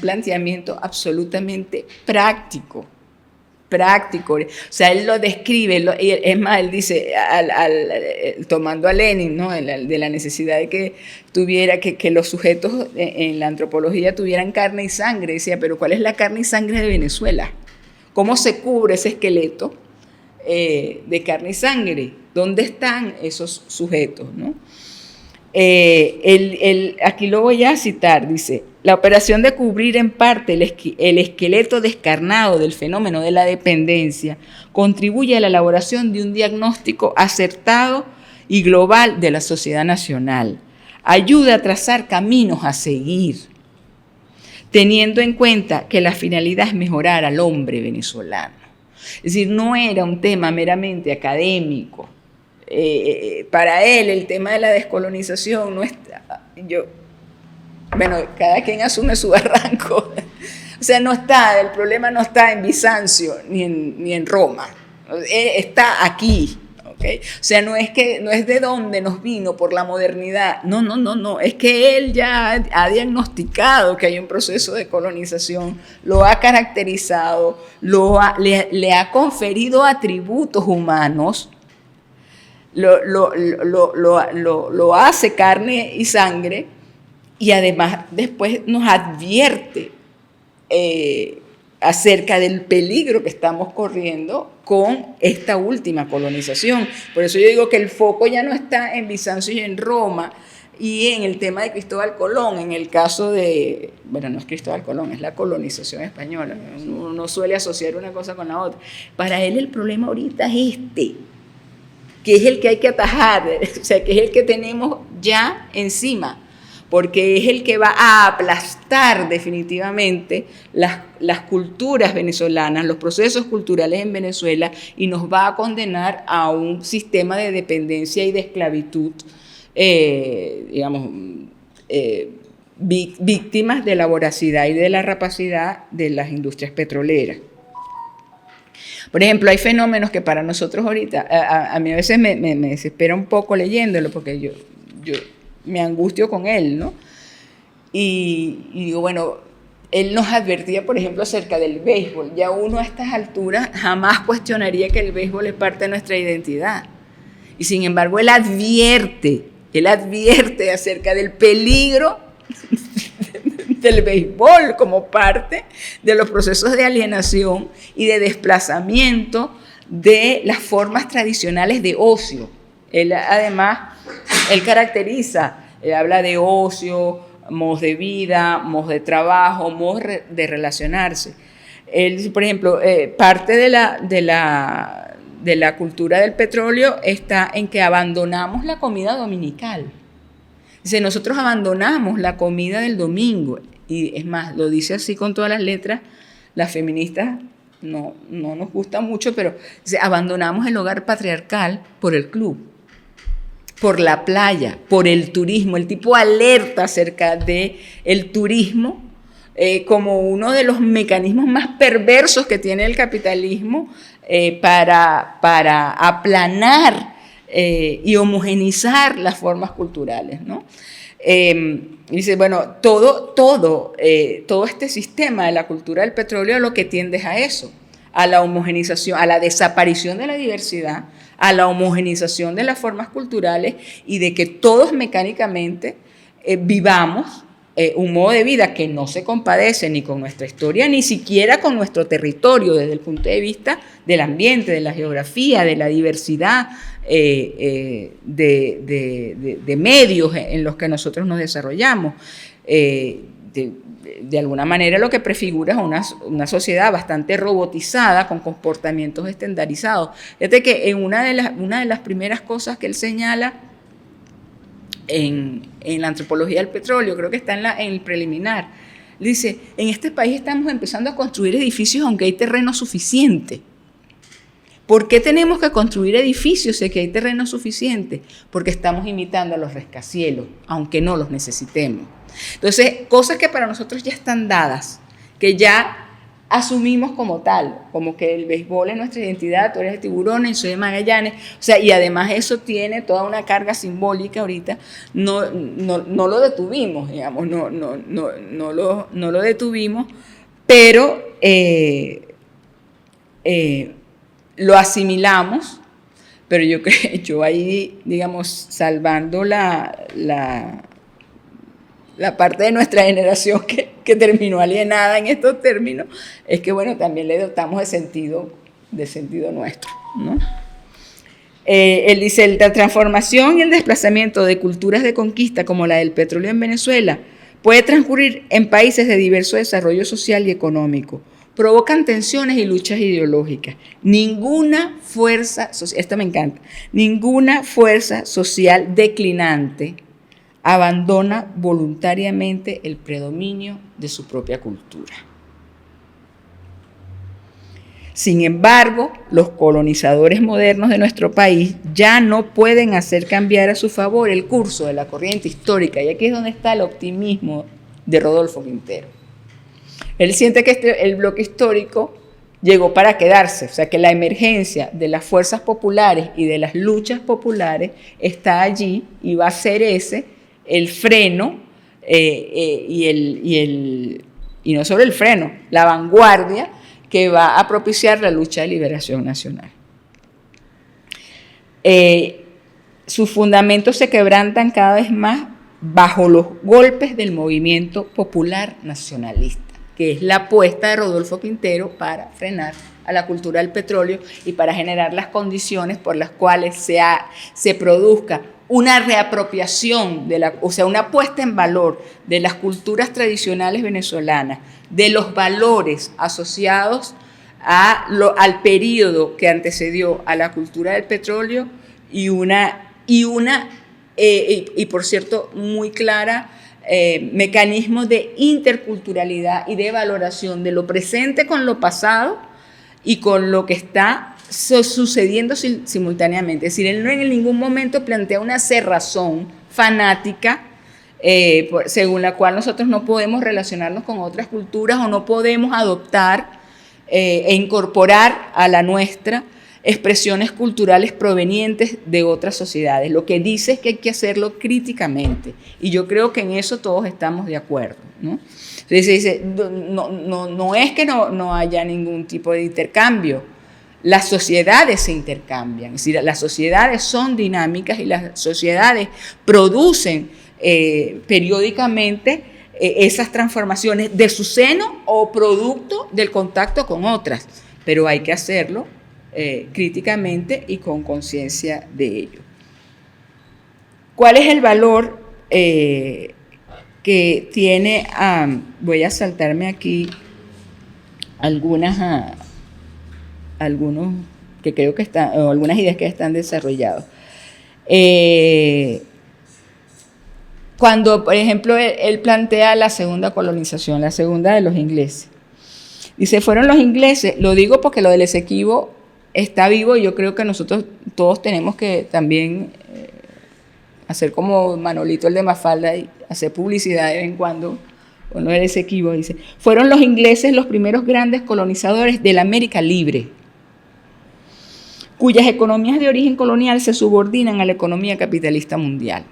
planteamiento absolutamente práctico. O sea, él lo describe, es más, él dice, tomando a Lenin, ¿no?, de la necesidad de que los sujetos en la antropología tuvieran carne y sangre. Decía, pero ¿cuál es la carne y sangre de Venezuela? ¿Cómo se cubre ese esqueleto de carne y sangre? ¿Dónde están esos sujetos, no? Aquí lo voy a citar, dice: la operación de cubrir en parte el esqueleto descarnado del fenómeno de la dependencia contribuye a la elaboración de un diagnóstico acertado y global de la sociedad nacional. Ayuda a trazar caminos a seguir, teniendo en cuenta que la finalidad es mejorar al hombre venezolano. Es decir, no era un tema meramente académico. Para él el tema de la descolonización no está... Bueno, cada quien asume su barranco. O sea, el problema no está en Bizancio ni en Roma, está aquí. ¿Okay? O sea, no es de dónde nos vino por la modernidad, no, es que él ya ha diagnosticado que hay un proceso de colonización, lo ha caracterizado, le ha conferido atributos humanos, lo hace carne y sangre, y además después nos advierte acerca del peligro que estamos corriendo con esta última colonización. Por eso yo digo que el foco ya no está en Bizancio y en Roma y en el tema de Cristóbal Colón. En el caso de, bueno, no es Cristóbal Colón, es la colonización española. Uno suele asociar una cosa con la otra. Para él el problema ahorita es que es el que hay que atajar, o sea, que es el que tenemos ya encima, porque es el que va a aplastar definitivamente las culturas venezolanas, los procesos culturales en Venezuela, y nos va a condenar a un sistema de dependencia y de esclavitud, víctimas de la voracidad y de la rapacidad de las industrias petroleras. Por ejemplo, hay fenómenos que para nosotros ahorita, a mí a veces me desespera un poco leyéndolo, porque yo me angustio con él, ¿no? Y digo, bueno, él nos advertía, por ejemplo, acerca del béisbol. Ya uno a estas alturas jamás cuestionaría que el béisbol es parte de nuestra identidad. Y sin embargo, él advierte acerca del peligro del béisbol como parte de los procesos de alienación y de desplazamiento de las formas tradicionales de ocio. Él caracteriza, habla de ocio, modos de vida, modos de trabajo, modos de relacionarse. Él, por ejemplo, parte de la cultura del petróleo está en que abandonamos la comida dominical. Dice, nosotros abandonamos la comida del domingo, y es más, lo dice así con todas las letras, las feministas no nos gusta mucho, pero dice, abandonamos el hogar patriarcal por el club, por la playa, por el turismo. El tipo alerta acerca del turismo como uno de los mecanismos más perversos que tiene el capitalismo para aplanar y homogenizar las formas culturales, ¿no? Dice, bueno, todo este sistema de la cultura del petróleo lo que tiende es a eso, a la homogenización, a la desaparición de la diversidad, a la homogenización de las formas culturales y de que todos mecánicamente vivamos un modo de vida que no se compadece ni con nuestra historia, ni siquiera con nuestro territorio, desde el punto de vista del ambiente, de la geografía, de la diversidad de medios en los que nosotros nos desarrollamos. De alguna manera lo que prefigura es una sociedad bastante robotizada, con comportamientos estandarizados. Fíjate que en una de las primeras cosas que él señala en la antropología del petróleo, creo que está en el preliminar, dice, en este país estamos empezando a construir edificios aunque hay terreno suficiente. ¿Por qué tenemos que construir edificios si hay terreno suficiente? Porque estamos imitando a los rascacielos, aunque no los necesitemos. Entonces, cosas que para nosotros ya están dadas, que ya asumimos como tal, como que el béisbol es nuestra identidad, tú eres de Tiburones, soy de Magallanes, o sea, y además eso tiene toda una carga simbólica ahorita, no lo detuvimos, digamos, no lo detuvimos, pero lo asimilamos, pero yo ahí, digamos, salvando la parte de nuestra generación que terminó alienada en estos términos, es que, bueno, también le dotamos de sentido nuestro, ¿no? Él dice, la transformación y el desplazamiento de culturas de conquista como la del petróleo en Venezuela puede transcurrir en países de diverso desarrollo social y económico. Provocan tensiones y luchas ideológicas. Ninguna fuerza social declinante abandona voluntariamente el predominio de su propia cultura. Sin embargo, los colonizadores modernos de nuestro país ya no pueden hacer cambiar a su favor el curso de la corriente histórica, y aquí es donde está el optimismo de Rodolfo Quintero. Él siente que el bloque histórico llegó para quedarse, o sea que la emergencia de las fuerzas populares y de las luchas populares está allí y va a ser ese el freno y no solo el freno, la vanguardia que va a propiciar la lucha de liberación nacional. Sus fundamentos se quebrantan cada vez más bajo los golpes del movimiento popular nacionalista, que es la apuesta de Rodolfo Quintero para frenar a la cultura del petróleo y para generar las condiciones por las cuales se produzca una reapropiación, o sea, una puesta en valor de las culturas tradicionales venezolanas, de los valores asociados al periodo que antecedió a la cultura del petróleo y por cierto, muy clara, mecanismos de interculturalidad y de valoración de lo presente con lo pasado y con lo que está sucediendo simultáneamente. Es decir, él no en ningún momento plantea una cerrazón fanática según la cual nosotros no podemos relacionarnos con otras culturas o no podemos adoptar e incorporar a la nuestra expresiones culturales provenientes de otras sociedades. Lo que dice es que hay que hacerlo críticamente, y yo creo que en eso todos estamos de acuerdo, ¿no? Entonces se dice, no es que no haya ningún tipo de intercambio, las sociedades se intercambian, es decir, las sociedades son dinámicas y las sociedades producen periódicamente esas transformaciones de su seno o producto del contacto con otras, pero hay que hacerlo críticamente y con conciencia de ello. ¿Cuál es el valor que tiene? Voy a saltarme aquí algunos que creo que están, o algunas ideas que están desarrolladas. Cuando, por ejemplo, él plantea la segunda colonización, la segunda de los ingleses. Dice, fueron los ingleses, lo digo porque lo del Esequibo está vivo y yo creo que nosotros todos tenemos que también hacer como Manolito el de Mafalda y hacer publicidad de vez en cuando con lo del Esequibo. Dice, fueron los ingleses los primeros grandes colonizadores de la América libre, cuyas economías de origen colonial se subordinan a la economía capitalista mundial,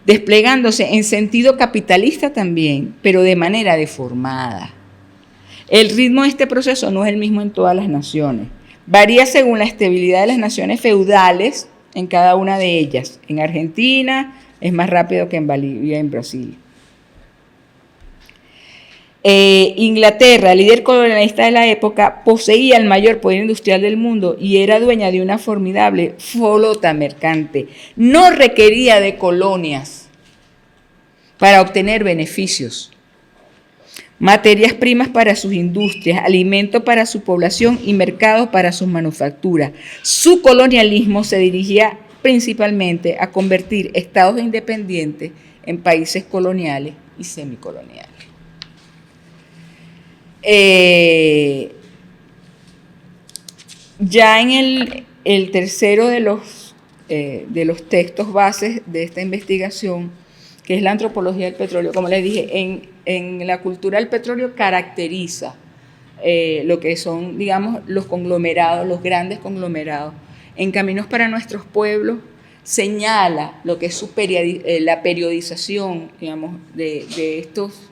desplegándose en sentido capitalista también, pero de manera deformada. El ritmo de este proceso no es el mismo en todas las naciones. Varía según la estabilidad de las naciones feudales en cada una de ellas. En Argentina es más rápido que en Bolivia y en Brasil. Inglaterra, líder colonialista de la época, poseía el mayor poder industrial del mundo y era dueña de una formidable flota mercante. No requería de colonias para obtener beneficios, materias primas para sus industrias, alimento para su población y mercados para sus manufacturas. Su colonialismo se dirigía principalmente a convertir estados independientes en países coloniales y semicoloniales. Ya en el tercero de los textos bases de esta investigación, que es la antropología del petróleo, como les dije, en la cultura del petróleo caracteriza lo que son, digamos, los conglomerados, los grandes conglomerados. En Caminos para Nuestros Pueblos señala lo que es la periodización, digamos, de estos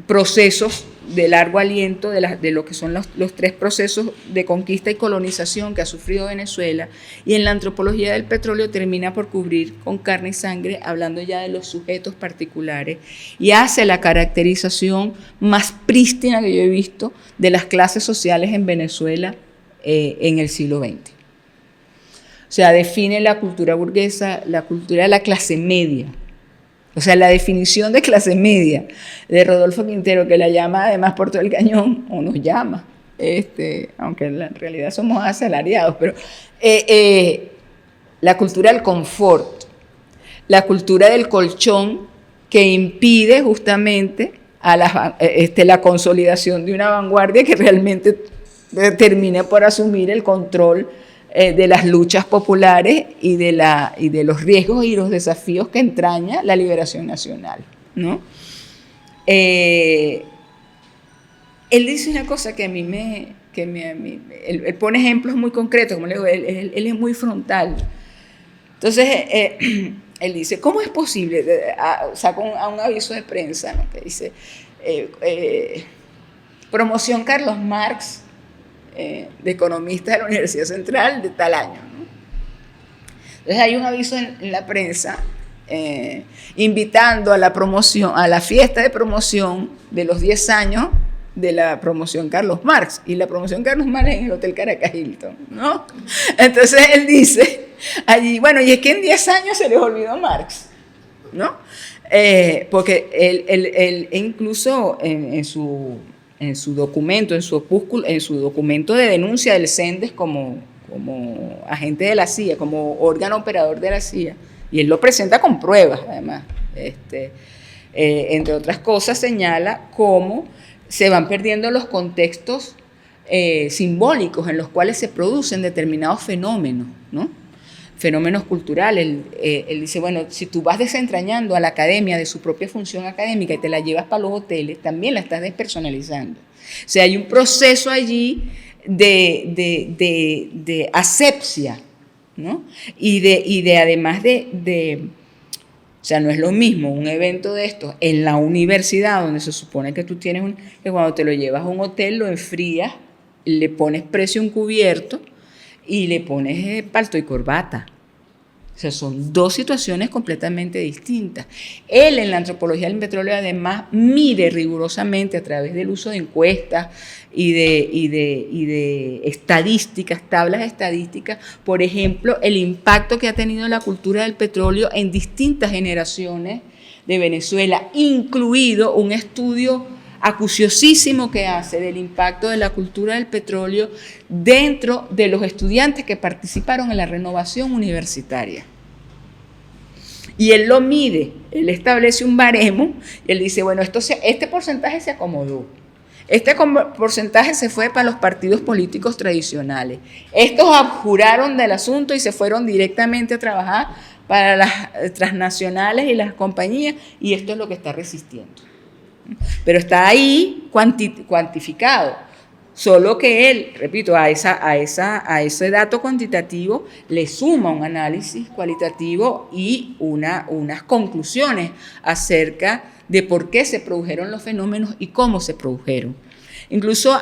procesos de largo aliento, de lo que son los tres procesos de conquista y colonización que ha sufrido Venezuela, y en la antropología del petróleo termina por cubrir con carne y sangre, hablando ya de los sujetos particulares, y hace la caracterización más prístina que yo he visto de las clases sociales en Venezuela en el siglo XX. O sea, define la cultura burguesa, la cultura de la clase media. O sea, la definición de clase media de Rodolfo Quintero, que la llama además por todo el cañón, o nos llama, aunque en realidad somos asalariados, pero la cultura del confort, la cultura del colchón, que impide justamente a la consolidación de una vanguardia que realmente termine por asumir el control de las luchas populares y de los riesgos y los desafíos que entraña la liberación nacional, ¿no? él dice una cosa que a mí él pone ejemplos muy concretos, como le digo, él es muy frontal. Entonces, él dice, ¿cómo es posible? Saca un aviso de prensa, ¿no? Que dice, promoción Carlos Marx, de economista de la Universidad Central de tal año, ¿no? Entonces hay un aviso en la prensa invitando a la promoción, a la fiesta de promoción de los 10 años de la promoción Carlos Marx, y la promoción Carlos Marx en el Hotel Caracas Hilton, ¿no? Entonces él dice allí, bueno, y es que en 10 años se les olvidó Marx, ¿no? Porque él incluso en su documento, en su opúsculo, en su documento de denuncia del CENDES como agente de la CIA, como órgano operador de la CIA, y él lo presenta con pruebas, además, entre otras cosas señala cómo se van perdiendo los contextos simbólicos en los cuales se producen determinados fenómenos, ¿no? Fenómenos culturales. Él dice, bueno, si tú vas desentrañando a la academia de su propia función académica y te la llevas para los hoteles, también la estás despersonalizando. O sea, hay un proceso allí de asepsia, ¿no? Y de además o sea, no es lo mismo un evento de estos en la universidad, donde se supone que tú tienes que cuando te lo llevas a un hotel, lo enfrías, le pones precio a un cubierto y le pones palto y corbata. O sea, son dos situaciones completamente distintas. Él en la antropología del petróleo además mide rigurosamente a través del uso de encuestas y de estadísticas, tablas estadísticas, por ejemplo, el impacto que ha tenido la cultura del petróleo en distintas generaciones de Venezuela, incluido un estudio acuciosísimo que hace del impacto de la cultura del petróleo dentro de los estudiantes que participaron en la renovación universitaria. Y él lo mide, él establece un baremo, y él dice, bueno, este porcentaje se acomodó, este porcentaje se fue para los partidos políticos tradicionales, estos abjuraron del asunto y se fueron directamente a trabajar para las transnacionales y las compañías, y esto es lo que está resistiendo. Pero está ahí cuantificado, solo que él, repito, a ese dato cuantitativo le suma un análisis cualitativo y unas conclusiones acerca de por qué se produjeron los fenómenos y cómo se produjeron. Incluso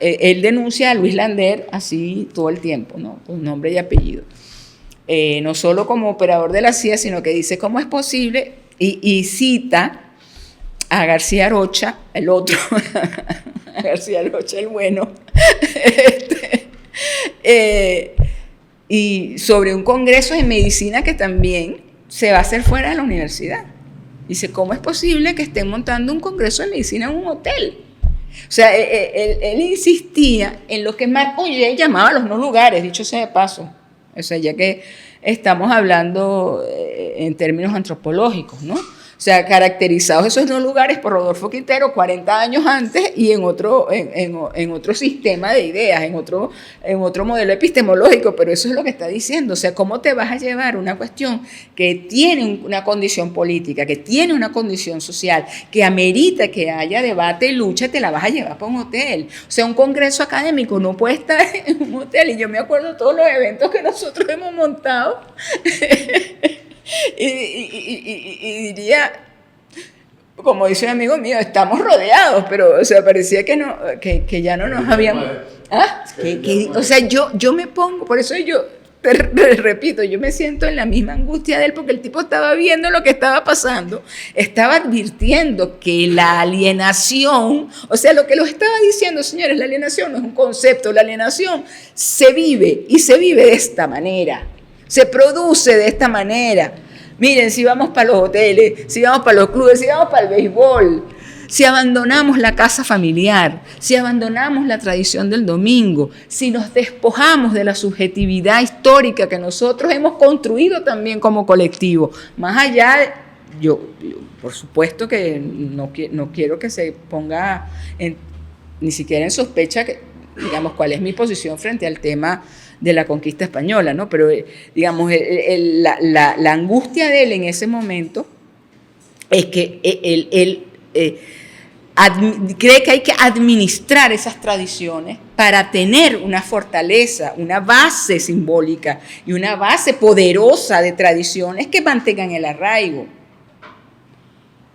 él denuncia a Luis Lander así todo el tiempo, ¿no? Con nombre y apellido. No solo como operador de la CIA, sino que dice cómo es posible y cita a García Arocha, el otro, a García Arocha el bueno, y sobre un congreso de medicina que también se va a hacer fuera de la universidad. Dice, ¿cómo es posible que estén montando un congreso de medicina en un hotel? O sea, él insistía en lo que Marc Augé llamaba los no lugares, dicho sea de paso. O sea, ya que estamos hablando en términos antropológicos, ¿no? O sea, caracterizados esos no lugares por Rodolfo Quintero 40 años antes y en otro sistema de ideas, en otro modelo epistemológico, pero eso es lo que está diciendo. O sea, ¿cómo te vas a llevar una cuestión que tiene una condición política, que tiene una condición social, que amerita que haya debate y lucha, te la vas a llevar para un hotel? O sea, un congreso académico no puede estar en un hotel, y yo me acuerdo de todos los eventos que nosotros hemos montado. Y diría, como dice un amigo mío, estamos rodeados, pero o sea, parecía que ya no nos habíamos... ¿Ah? O sea, yo me pongo, por eso yo te repito, yo me siento en la misma angustia de él, porque el tipo estaba viendo lo que estaba pasando, estaba advirtiendo que la alienación, o sea, lo que lo estaba diciendo, señores, la alienación no es un concepto, la alienación se vive, y se vive de esta manera. Se produce de esta manera. Miren, si vamos para los hoteles, si vamos para los clubes, si vamos para el béisbol, si abandonamos la casa familiar, si abandonamos la tradición del domingo, si nos despojamos de la subjetividad histórica que nosotros hemos construido también como colectivo, más allá de... Yo por supuesto que no quiero que se ponga ni siquiera en sospecha digamos, cuál es mi posición frente al tema de la conquista española, ¿no? Pero, digamos, la angustia de él en ese momento es que él cree que hay que administrar esas tradiciones para tener una fortaleza, una base simbólica y una base poderosa de tradiciones que mantengan el arraigo.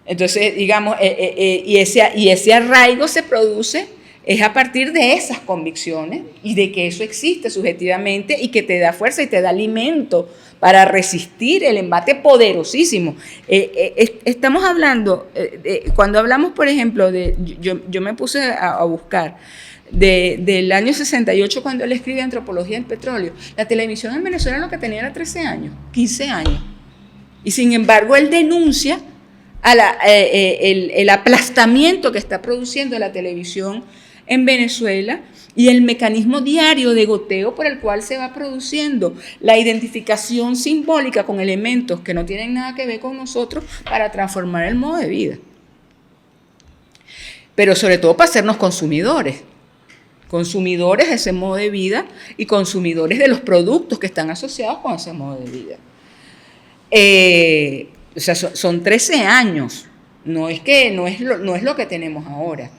Entonces, digamos, y ese arraigo se produce es a partir de esas convicciones y de que eso existe subjetivamente y que te da fuerza y te da alimento para resistir el embate poderosísimo. Estamos hablando, cuando hablamos, por ejemplo, yo me puse a buscar del año 68, cuando él escribe Antropología del Petróleo. La televisión en Venezuela lo que tenía era 13 años, 15 años. Y sin embargo, él denuncia el aplastamiento que está produciendo la televisión en Venezuela y el mecanismo diario de goteo por el cual se va produciendo la identificación simbólica con elementos que no tienen nada que ver con nosotros para transformar el modo de vida. Pero sobre todo para hacernos consumidores de ese modo de vida y consumidores de los productos que están asociados con ese modo de vida. O sea, son 13 años, no es lo que tenemos ahora.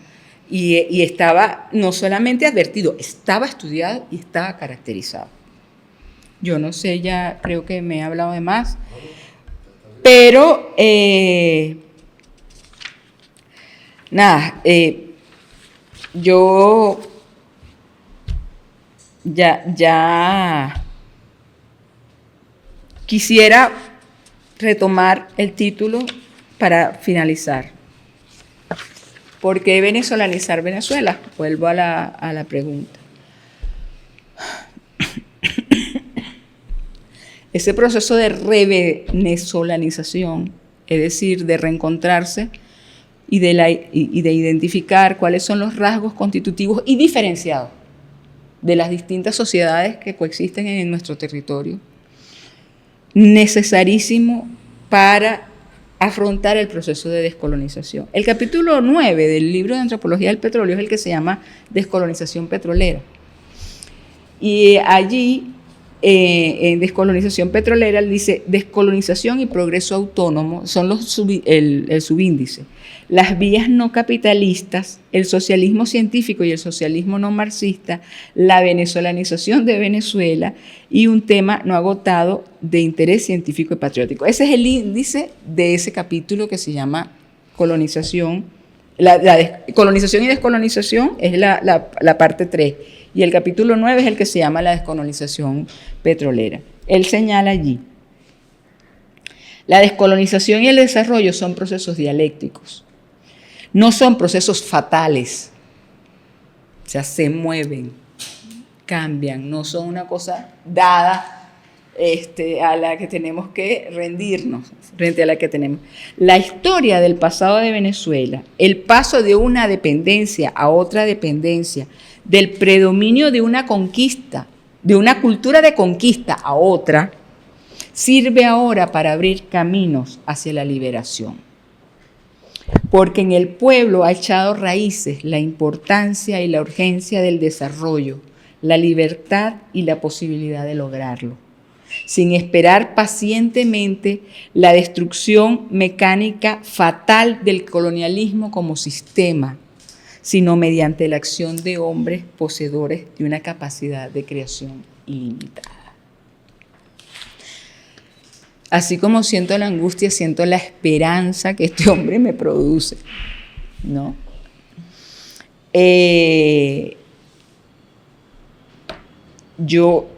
Y estaba no solamente advertido, estaba estudiado y estaba caracterizado. Yo no sé, ya creo que me he hablado de más, pero yo ya quisiera retomar el título para finalizar. ¿Por qué venezolanizar Venezuela? Vuelvo a la pregunta. Ese proceso de revenezolanización, es decir, de reencontrarse y de identificar cuáles son los rasgos constitutivos y diferenciados de las distintas sociedades que coexisten en nuestro territorio, necesarísimo para afrontar el proceso de descolonización. El capítulo 9 del libro de Antropología del Petróleo es el que se llama Descolonización Petrolera. Y allí, en Descolonización Petrolera, él dice: descolonización y progreso autónomo son el subíndice. Las vías no capitalistas, el socialismo científico y el socialismo no marxista, la venezolanización de Venezuela y un tema no agotado de interés científico y patriótico. Ese es el índice de ese capítulo que se llama colonización. Colonización y descolonización es la parte 3. Y el capítulo 9 es el que se llama la descolonización petrolera. Él señala allí: la descolonización y el desarrollo son procesos dialécticos. No son procesos fatales, o sea, se mueven, cambian, no son una cosa dada a la que tenemos que rendirnos, frente a la que tenemos. La historia del pasado de Venezuela, el paso de una dependencia a otra dependencia, del predominio de una conquista, de una cultura de conquista a otra, sirve ahora para abrir caminos hacia la liberación. Porque en el pueblo ha echado raíces la importancia y la urgencia del desarrollo, la libertad y la posibilidad de lograrlo, sin esperar pacientemente la destrucción mecánica fatal del colonialismo como sistema, sino mediante la acción de hombres poseedores de una capacidad de creación ilimitada. Así como siento la angustia, siento la esperanza que este hombre me produce, ¿no? Yo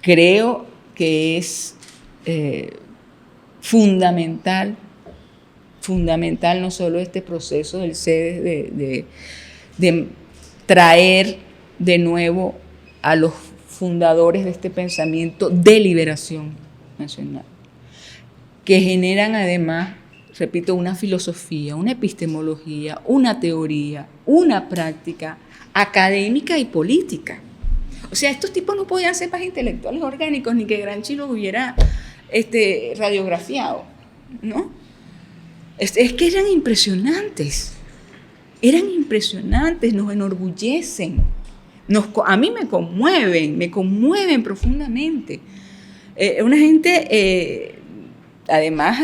creo que es fundamental no solo este proceso del CEDES de traer de nuevo a los fundadores de este pensamiento de liberación nacional, que generan además, repito, una filosofía, una epistemología, una teoría, una práctica académica y política. O sea, estos tipos no podían ser más intelectuales orgánicos ni que Gramsci los hubiera radiografiado, ¿no? Es que eran impresionantes, nos enorgullecen. A mí me conmueven profundamente. Una gente además,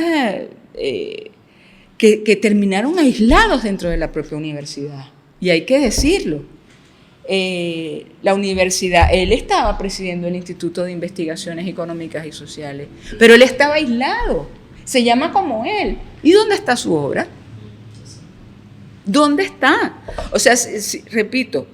que terminaron aislados dentro de la propia universidad. Y hay que decirlo. La universidad, él estaba presidiendo el Instituto de Investigaciones Económicas y Sociales, pero él estaba aislado, se llama como él. ¿Y dónde está su obra? ¿Dónde está? O sea, repito,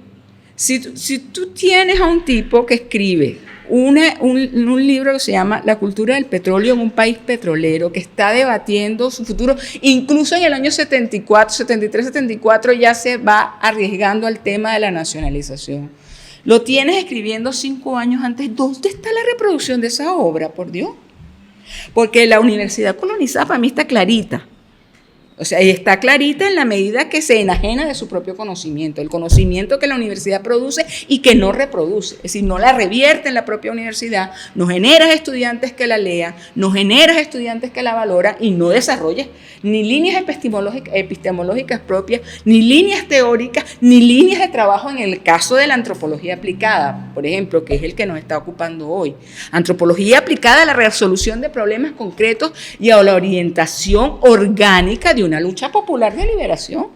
si tú tienes a un tipo que escribe un libro que se llama La cultura del petróleo en un país petrolero, que está debatiendo su futuro, incluso en el año 74, 73, 74 ya se va arriesgando al tema de la nacionalización. Lo tienes escribiendo 5 años antes. ¿Dónde está la reproducción de esa obra, por Dios? Porque la universidad colonizada para mí está clarita. O sea, y está clarita en la medida que se enajena de su propio conocimiento, el conocimiento que la universidad produce y que no reproduce, es decir, no la revierte en la propia universidad, no generas estudiantes que la lean, no generas estudiantes que la valoran y no desarrollas ni líneas epistemológicas propias, ni líneas teóricas, ni líneas de trabajo en el caso de la antropología aplicada, por ejemplo, que es el que nos está ocupando hoy. Antropología aplicada a la resolución de problemas concretos y a la orientación orgánica de una lucha popular de liberación.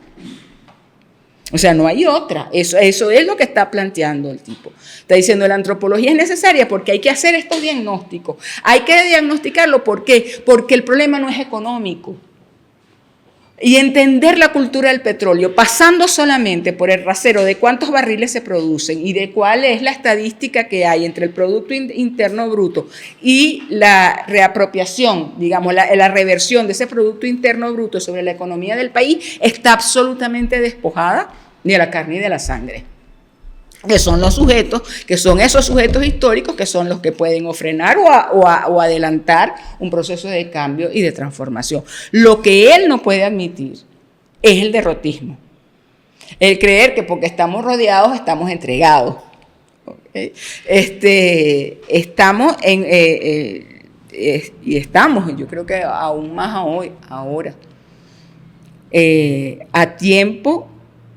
O sea, no hay otra. Eso es lo que está planteando el tipo. Está diciendo la antropología es necesaria porque hay que hacer estos diagnósticos. Hay que diagnosticarlo. ¿Por qué? Porque el problema no es económico. Y entender la cultura del petróleo, pasando solamente por el rasero de cuántos barriles se producen y de cuál es la estadística que hay entre el Producto Interno Bruto y la reapropiación, digamos, la reversión de ese Producto Interno Bruto sobre la economía del país, está absolutamente despojada de la carne y de la sangre. Que son los sujetos, que son esos sujetos históricos que son los que pueden o frenar o adelantar un proceso de cambio y de transformación. Lo que él no puede admitir es el derrotismo, el creer que porque estamos rodeados estamos entregados. ¿Okay? Estamos, yo creo que aún más ahora, a tiempo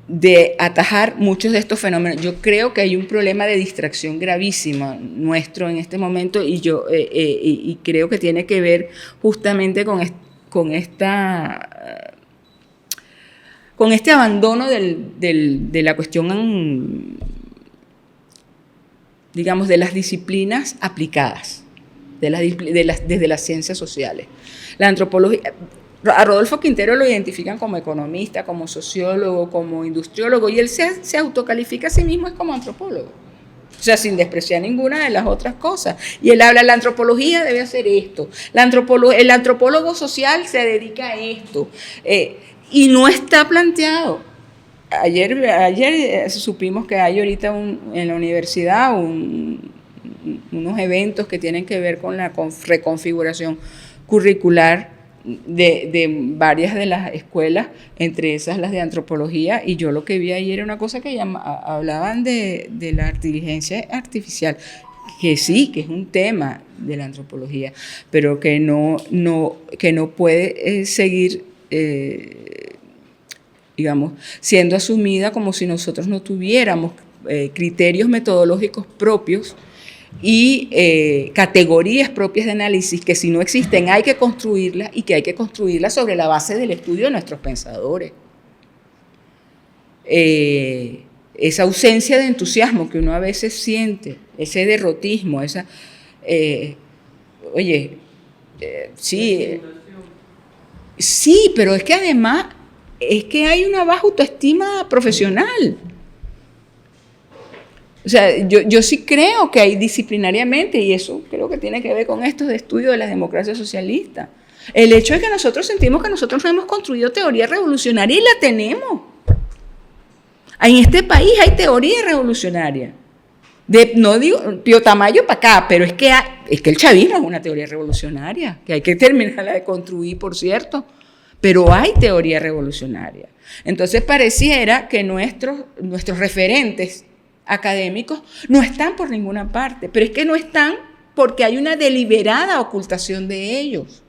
de atajar muchos de estos fenómenos. Yo creo que hay un problema de distracción gravísimo nuestro en este momento y creo que tiene que ver justamente con este abandono de la cuestión, digamos, de las disciplinas aplicadas, desde las ciencias sociales. La antropología... A Rodolfo Quintero lo identifican como economista, como sociólogo, como industriólogo, y él se autocalifica a sí mismo es como antropólogo. O sea, sin despreciar ninguna de las otras cosas. Y él habla, la antropología debe hacer esto, el antropólogo social se dedica a esto, y no está planteado. Ayer supimos que hay ahorita en la universidad unos eventos que tienen que ver con la reconfiguración curricular de varias de las escuelas, entre esas las de antropología, y yo lo que vi ayer era una cosa que hablaban de la inteligencia artificial, que sí, que es un tema de la antropología, pero que no puede seguir, digamos, siendo asumida como si nosotros no tuviéramos criterios metodológicos propios y categorías propias de análisis que si no existen hay que construirlas y que hay que construirlas sobre la base del estudio de nuestros pensadores. Esa ausencia de entusiasmo que uno a veces siente, ese derrotismo, sí, pero es que además es que hay una baja autoestima profesional. O sea, yo sí creo que hay disciplinariamente, y eso creo que tiene que ver con estos estudios de la democracia socialista, el hecho de que nosotros sentimos que nosotros no hemos construido teoría revolucionaria y la tenemos. En este país hay teoría revolucionaria. No digo Pío Tamayo para acá, pero es que el chavismo es una teoría revolucionaria, que hay que terminarla de construir, por cierto, pero hay teoría revolucionaria. Entonces pareciera que nuestros referentes académicos no están por ninguna parte, pero es que no están porque hay una deliberada ocultación de ellos.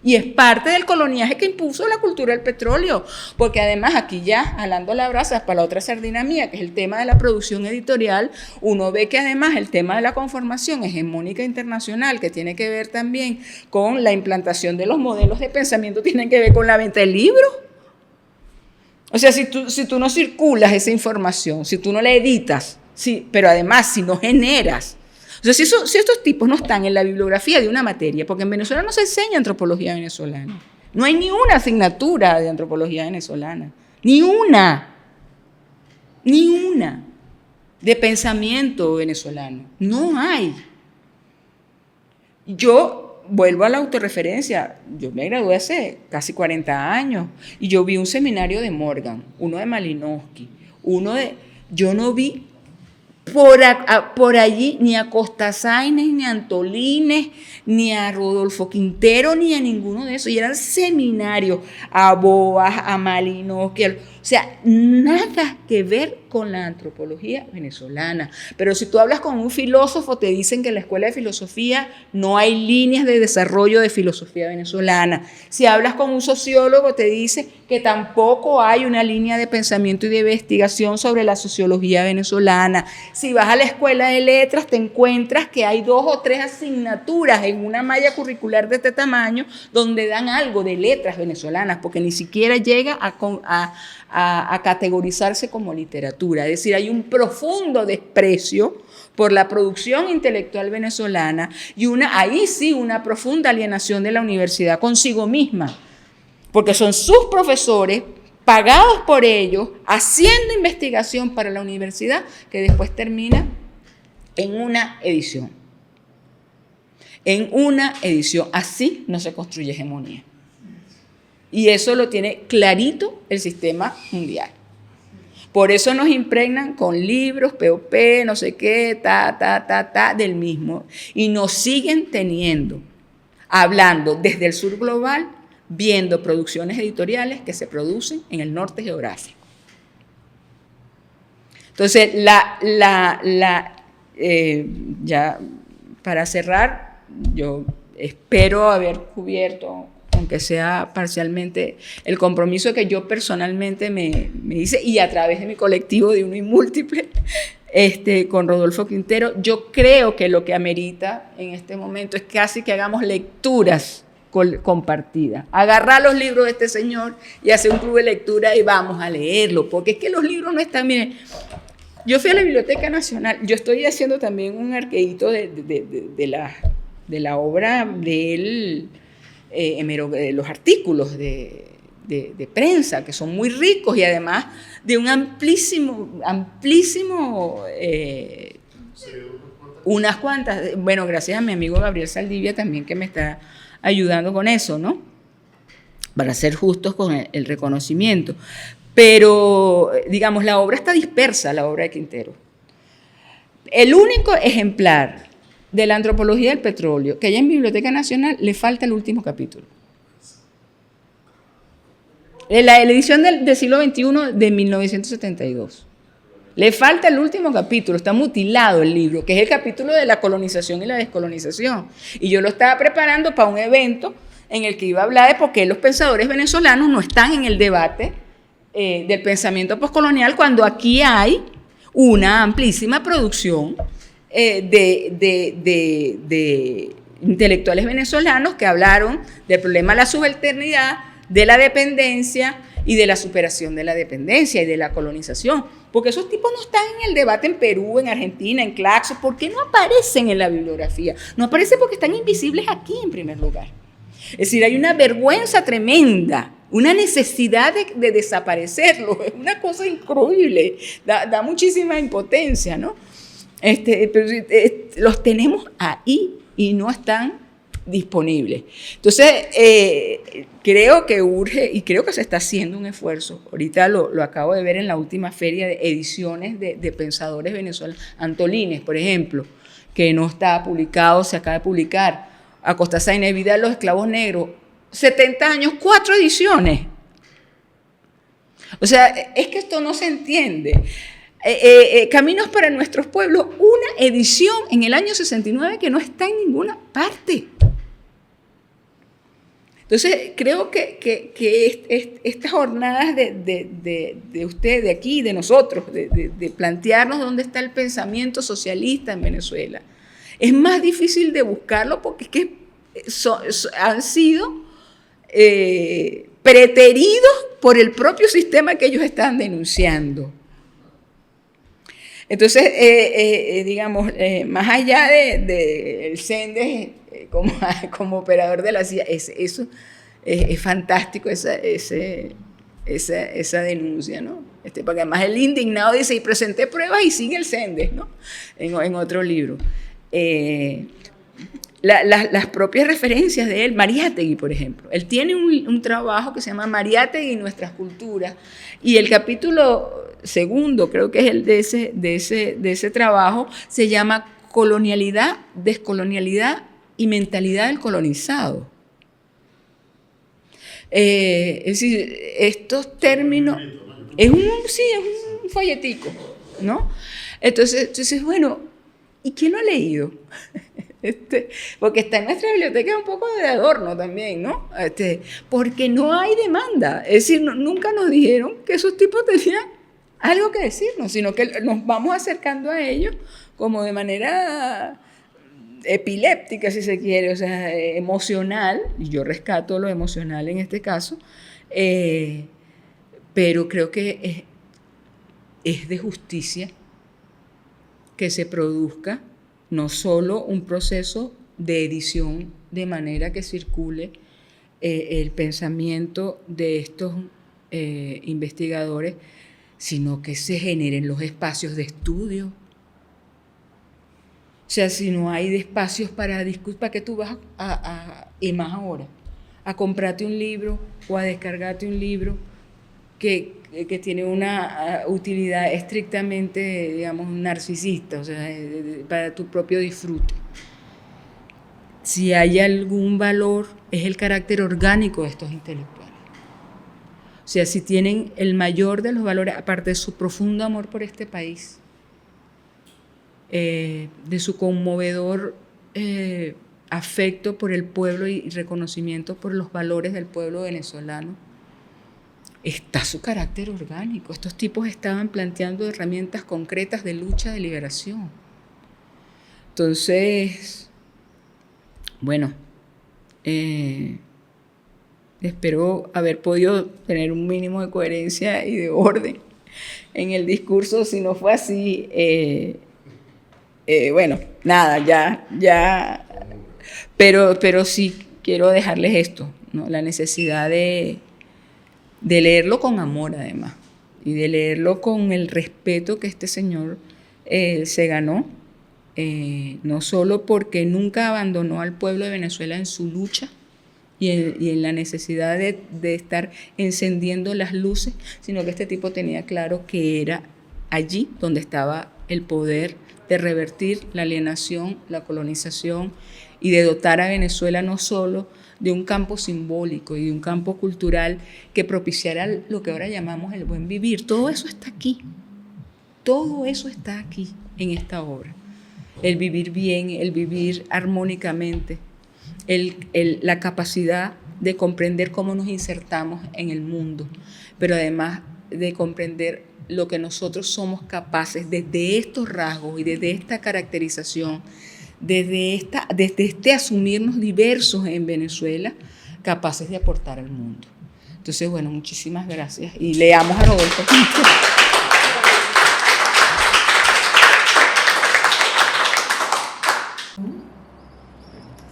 Y es parte del coloniaje que impuso la cultura del petróleo. Porque además aquí ya, jalando las brasas para la otra sardina mía, que es el tema de la producción editorial, uno ve que además el tema de la conformación hegemónica internacional, que tiene que ver también con la implantación de los modelos de pensamiento, tiene que ver con la venta del libro. O sea, si tú no circulas esa información, si tú no la editas, pero además si no generas. O sea, si estos tipos no están en la bibliografía de una materia, porque en Venezuela no se enseña antropología venezolana. No hay ni una asignatura de antropología venezolana. Ni una de pensamiento venezolano. No hay. Yo vuelvo a la autorreferencia. Yo me gradué hace casi 40 años y yo vi un seminario de Morgan, uno de Malinowski, yo no vi por allí ni a Costasaines, ni a Antolines, ni a Rodolfo Quintero, ni a ninguno de esos. Y eran seminarios a Boas, a Malinowski, o sea, nada que ver con la antropología venezolana. Pero si tú hablas con un filósofo, te dicen que en la escuela de filosofía no hay líneas de desarrollo de filosofía venezolana. Si hablas con un sociólogo, te dice que tampoco hay una línea de pensamiento y de investigación sobre la sociología venezolana. Si vas a la escuela de letras, te encuentras que hay 2 o 3 asignaturas en una malla curricular de este tamaño donde dan algo de letras venezolanas, porque ni siquiera llega a categorizarse como literatura. Es decir, hay un profundo desprecio por la producción intelectual venezolana y ahí sí una profunda alienación de la universidad consigo misma, porque son sus profesores pagados por ellos, haciendo investigación para la universidad que después termina en una edición. En una edición. Así no se construye hegemonía. Y eso lo tiene clarito el sistema mundial. Por eso nos impregnan con libros, POP, no sé qué, del mismo. Y nos siguen teniendo, hablando desde el sur global, viendo producciones editoriales que se producen en el norte geográfico. Entonces, ya para cerrar, yo espero haber cubierto, aunque sea parcialmente, el compromiso que yo personalmente me hice y a través de mi colectivo de Uno y Múltiple, con Rodolfo Quintero. Yo creo que lo que amerita en este momento es casi que hagamos lecturas compartidas. Agarrar los libros de este señor y hacer un club de lectura y vamos a leerlo, porque es que los libros no están, miren, yo fui a la Biblioteca Nacional, yo estoy haciendo también un arqueíto de la obra de él, de los artículos de prensa, que son muy ricos y además de un amplísimo, unas cuantas, bueno, gracias a mi amigo Gabriel Saldivia también que me está ayudando con eso, ¿no? Para ser justos con el reconocimiento. Pero, digamos, la obra está dispersa, la obra de Quintero. El único ejemplar de la antropología del petróleo que hay en Biblioteca Nacional le falta el último capítulo. La edición del siglo XXI de 1972. Le falta el último capítulo, está mutilado el libro, que es el capítulo de la colonización y la descolonización. Y yo lo estaba preparando para un evento en el que iba a hablar de por qué los pensadores venezolanos no están en el debate del pensamiento postcolonial cuando aquí hay una amplísima producción de intelectuales venezolanos que hablaron del problema de la subalternidad, de la dependencia y de la superación de la dependencia y de la colonización. Porque esos tipos no están en el debate en Perú, en Argentina, en Claxo. ¿Por qué no aparecen en la bibliografía? No aparecen porque están invisibles aquí en primer lugar. Es decir, hay una vergüenza tremenda, una necesidad de desaparecerlos. Es una cosa increíble, da muchísima impotencia, ¿no? Los tenemos ahí y no están disponibles. Entonces, creo que urge y creo que se está haciendo un esfuerzo. Ahorita lo acabo de ver en la última feria de ediciones de pensadores venezolanos. Antolines, por ejemplo, que no está publicado, se acaba de publicar. A Costasaines, Vida de los esclavos negros, 70 años, 4 ediciones. O sea, es que esto no se entiende. Caminos para nuestros pueblos, una edición en el año 69 que no está en ninguna parte. Entonces, creo que estas jornadas de usted, de aquí, de nosotros, de plantearnos dónde está el pensamiento socialista en Venezuela, es más difícil de buscarlo porque es que han sido preteridos por el propio sistema que ellos están denunciando. Entonces, digamos, más allá del CENDES como operador de la CIA, eso es fantástico, esa denuncia, ¿no? Porque además el indignado dice, y presenté pruebas y sigue el CENDES, ¿no? En otro libro. Las propias referencias de él, Mariátegui, por ejemplo. Él tiene un trabajo que se llama Mariátegui y nuestras culturas, y el capítulo segundo, creo que es el de ese trabajo, se llama Colonialidad, Descolonialidad y Mentalidad del Colonizado. Es decir, estos términos... Es un folletico, ¿no? Entonces, bueno, ¿y quién lo ha leído? Porque está en nuestra biblioteca un poco de adorno también, ¿no? Porque no hay demanda. Es decir, nunca nos dijeron que esos tipos tenían algo que decirnos, sino que nos vamos acercando a ellos como de manera epiléptica, si se quiere, o sea, emocional, y yo rescato lo emocional en este caso, pero creo que es de justicia que se produzca no solo un proceso de edición de manera que circule el pensamiento de estos investigadores, sino que se generen los espacios de estudio. O sea, si no hay espacios para discutir, ¿para qué tú vas y más ahora, a comprarte un libro o a descargarte un libro que tiene una utilidad estrictamente, digamos, narcisista, o sea, para tu propio disfrute? Si hay algún valor, es el carácter orgánico de estos intelectuales. O sea, si tienen el mayor de los valores, aparte de su profundo amor por este país, de su conmovedor afecto por el pueblo y reconocimiento por los valores del pueblo venezolano, está su carácter orgánico. Estos tipos estaban planteando herramientas concretas de lucha, de liberación. Entonces, bueno, espero haber podido tener un mínimo de coherencia y de orden en el discurso. Si no fue así, bueno, nada, ya. Pero sí quiero dejarles esto, ¿no? La necesidad de leerlo con amor, además, y de leerlo con el respeto que este señor se ganó, no solo porque nunca abandonó al pueblo de Venezuela en su lucha y en la necesidad de estar encendiendo las luces, sino que este tipo tenía claro que era allí donde estaba el poder de revertir la alienación, la colonización, y de dotar a Venezuela no solo de un campo simbólico y de un campo cultural que propiciara lo que ahora llamamos el buen vivir. Todo eso está aquí. Todo eso está aquí en esta obra. El vivir bien, el vivir armónicamente, la capacidad de comprender cómo nos insertamos en el mundo, pero además de comprender lo que nosotros somos capaces desde estos rasgos y desde esta caracterización, desde este asumirnos diversos en Venezuela, capaces de aportar al mundo. Entonces, bueno, muchísimas gracias y leamos a Rodolfo.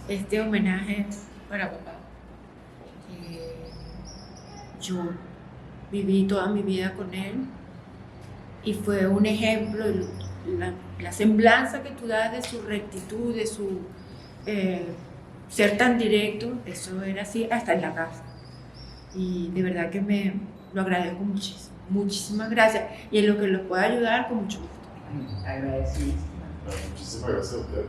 Este homenaje para papá. Yo viví toda mi vida con él y fue un ejemplo, la semblanza que tú das de su rectitud, de su ser tan directo, eso era así hasta en la casa. Y de verdad que lo agradezco muchísimo. Muchísimas gracias. Y en lo que los pueda ayudar, con mucho gusto. Agradecidísima. Muchísimas gracias a usted.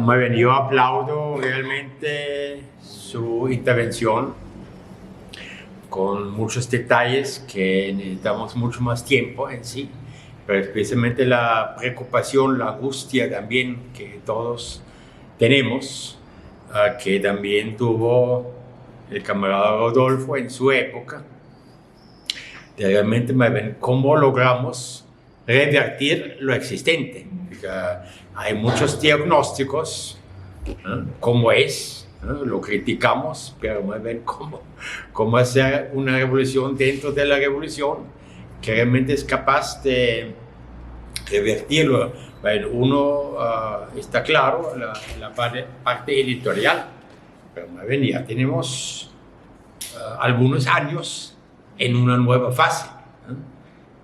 Muy bien, yo aplaudo realmente su intervención con muchos detalles que necesitamos mucho más tiempo en sí, pero especialmente la preocupación, la angustia también que todos tenemos que también tuvo el camarada Rodolfo en su época, de realmente cómo logramos revertir lo existente. Hay muchos diagnósticos, cómo es, lo criticamos, pero cómo hacer una revolución dentro de la revolución que realmente es capaz de revertirlo. Bueno, uno está claro, la parte editorial, pero ya tenemos algunos años en una nueva fase,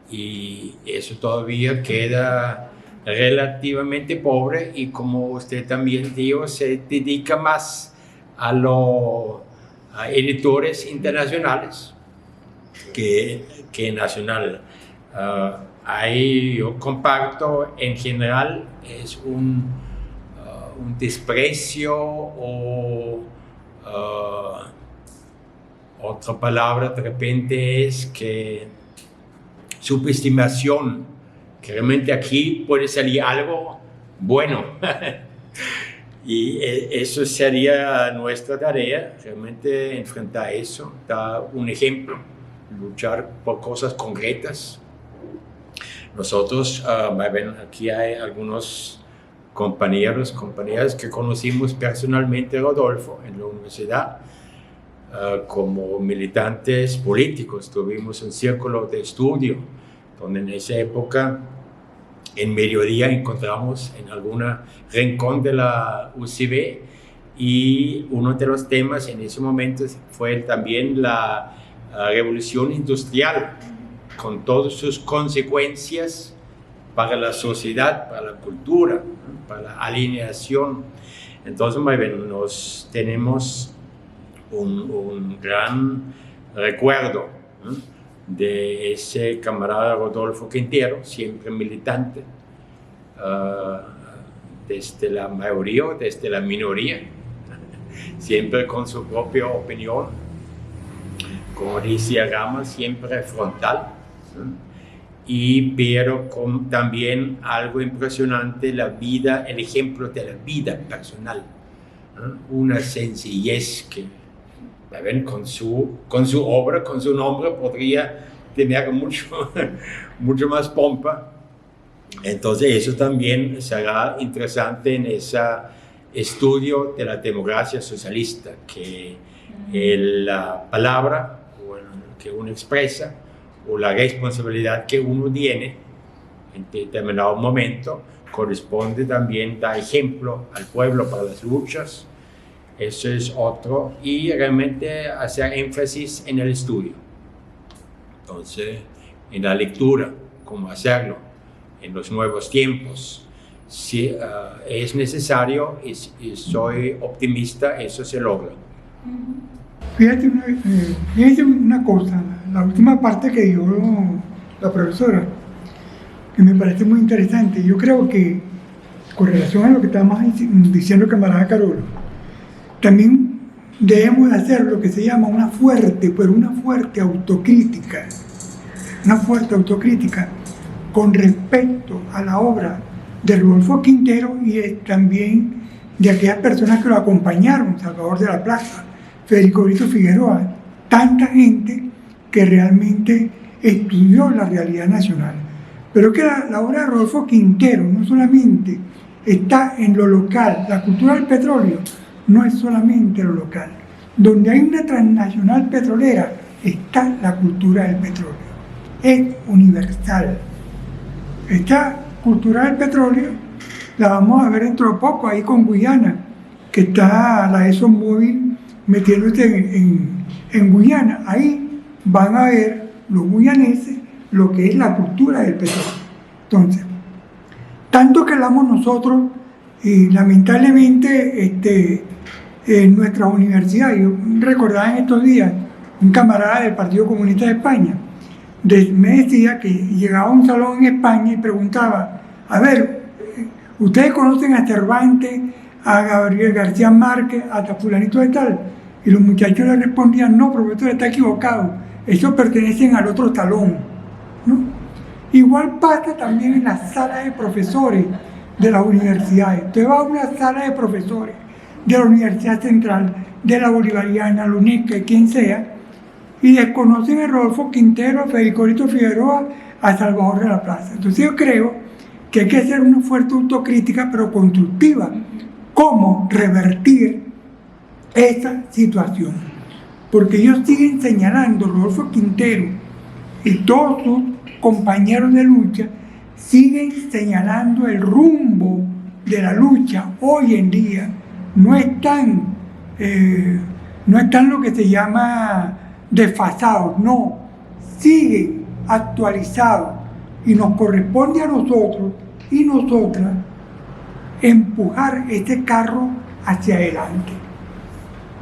y eso todavía queda relativamente pobre, y como usted también dijo, se dedica más a editores internacionales que nacional. Yo comparto en general es un desprecio o otra palabra de repente es que subestimación, que realmente aquí puede salir algo bueno. Y eso sería nuestra tarea, realmente enfrentar eso, dar un ejemplo, luchar por cosas concretas. Nosotros, aquí hay algunos compañeras que conocimos personalmente a Rodolfo en la universidad, como militantes políticos. Tuvimos un círculo de estudio, donde en esa época, en mediodía, encontramos en algún rincón de la UCB, y uno de los temas en ese momento fue también la revolución industrial, con todas sus consecuencias para la sociedad, para la cultura, para la alineación. Entonces, tenemos un gran recuerdo de ese camarada Rodolfo Quintero, siempre militante, desde la mayoría o desde la minoría, siempre con su propia opinión, como decía Gama, siempre frontal. Pero también algo impresionante, el ejemplo de la vida personal, una sencillez que con su obra, con su nombre, podría tener mucho más pompa. Entonces eso también será interesante en ese estudio de la democracia socialista, que la palabra que uno expresa, o la responsabilidad que uno tiene en determinado momento, corresponde también dar ejemplo al pueblo para las luchas. Eso es otro, y realmente hacer énfasis en el estudio. Entonces, en la lectura, cómo hacerlo en los nuevos tiempos. Si es necesario, y soy optimista, eso se logra. Fíjate una cosa, la última parte que dio la profesora, que me parece muy interesante. Yo creo que, con relación a lo que estamos diciendo el camarada Carolo, también debemos hacer lo que se llama una fuerte autocrítica con respecto a la obra de Rodolfo Quintero, y también de aquellas personas que lo acompañaron, Salvador de la Plaza, Federico Brito Figueroa, tanta gente que realmente estudió la realidad nacional. Pero que la obra de Rodolfo Quintero no solamente está en lo local, la cultura del petróleo no es solamente lo local. Donde hay una transnacional petrolera está la cultura del petróleo, es universal. Esta cultura del petróleo la vamos a ver dentro de poco ahí con Guyana, que está la ExxonMobil metiéndose en Guyana. Ahí van a ver los guyaneses lo que es la cultura del petróleo. Entonces, tanto que hablamos nosotros, y lamentablemente en nuestra universidad, yo recordaba en estos días, un camarada del Partido Comunista de España me decía que llegaba a un salón en España y preguntaba: a ver, ¿ustedes conocen a Cervantes, a Gabriel García Márquez, a fulanito de tal? Y los muchachos le respondían: no, profesor, está equivocado, ellos pertenecen al otro salón, ¿no? Igual pasa también en las salas de profesores de las universidades. Usted va a una sala de profesores, de la Universidad Central, de la Bolivariana, la UNECA, quien sea, y desconocen a Rodolfo Quintero, a Federico Lito Figueroa, a Salvador de la Plaza. Entonces yo creo que hay que hacer una fuerte autocrítica, pero constructiva. ¿Cómo revertir esta situación? Porque ellos siguen señalando, Rodolfo Quintero y todos sus compañeros de lucha, siguen señalando el rumbo de la lucha hoy en día. No están lo que se llama desfasados, no, siguen actualizados, y nos corresponde a nosotros y nosotras empujar este carro hacia adelante.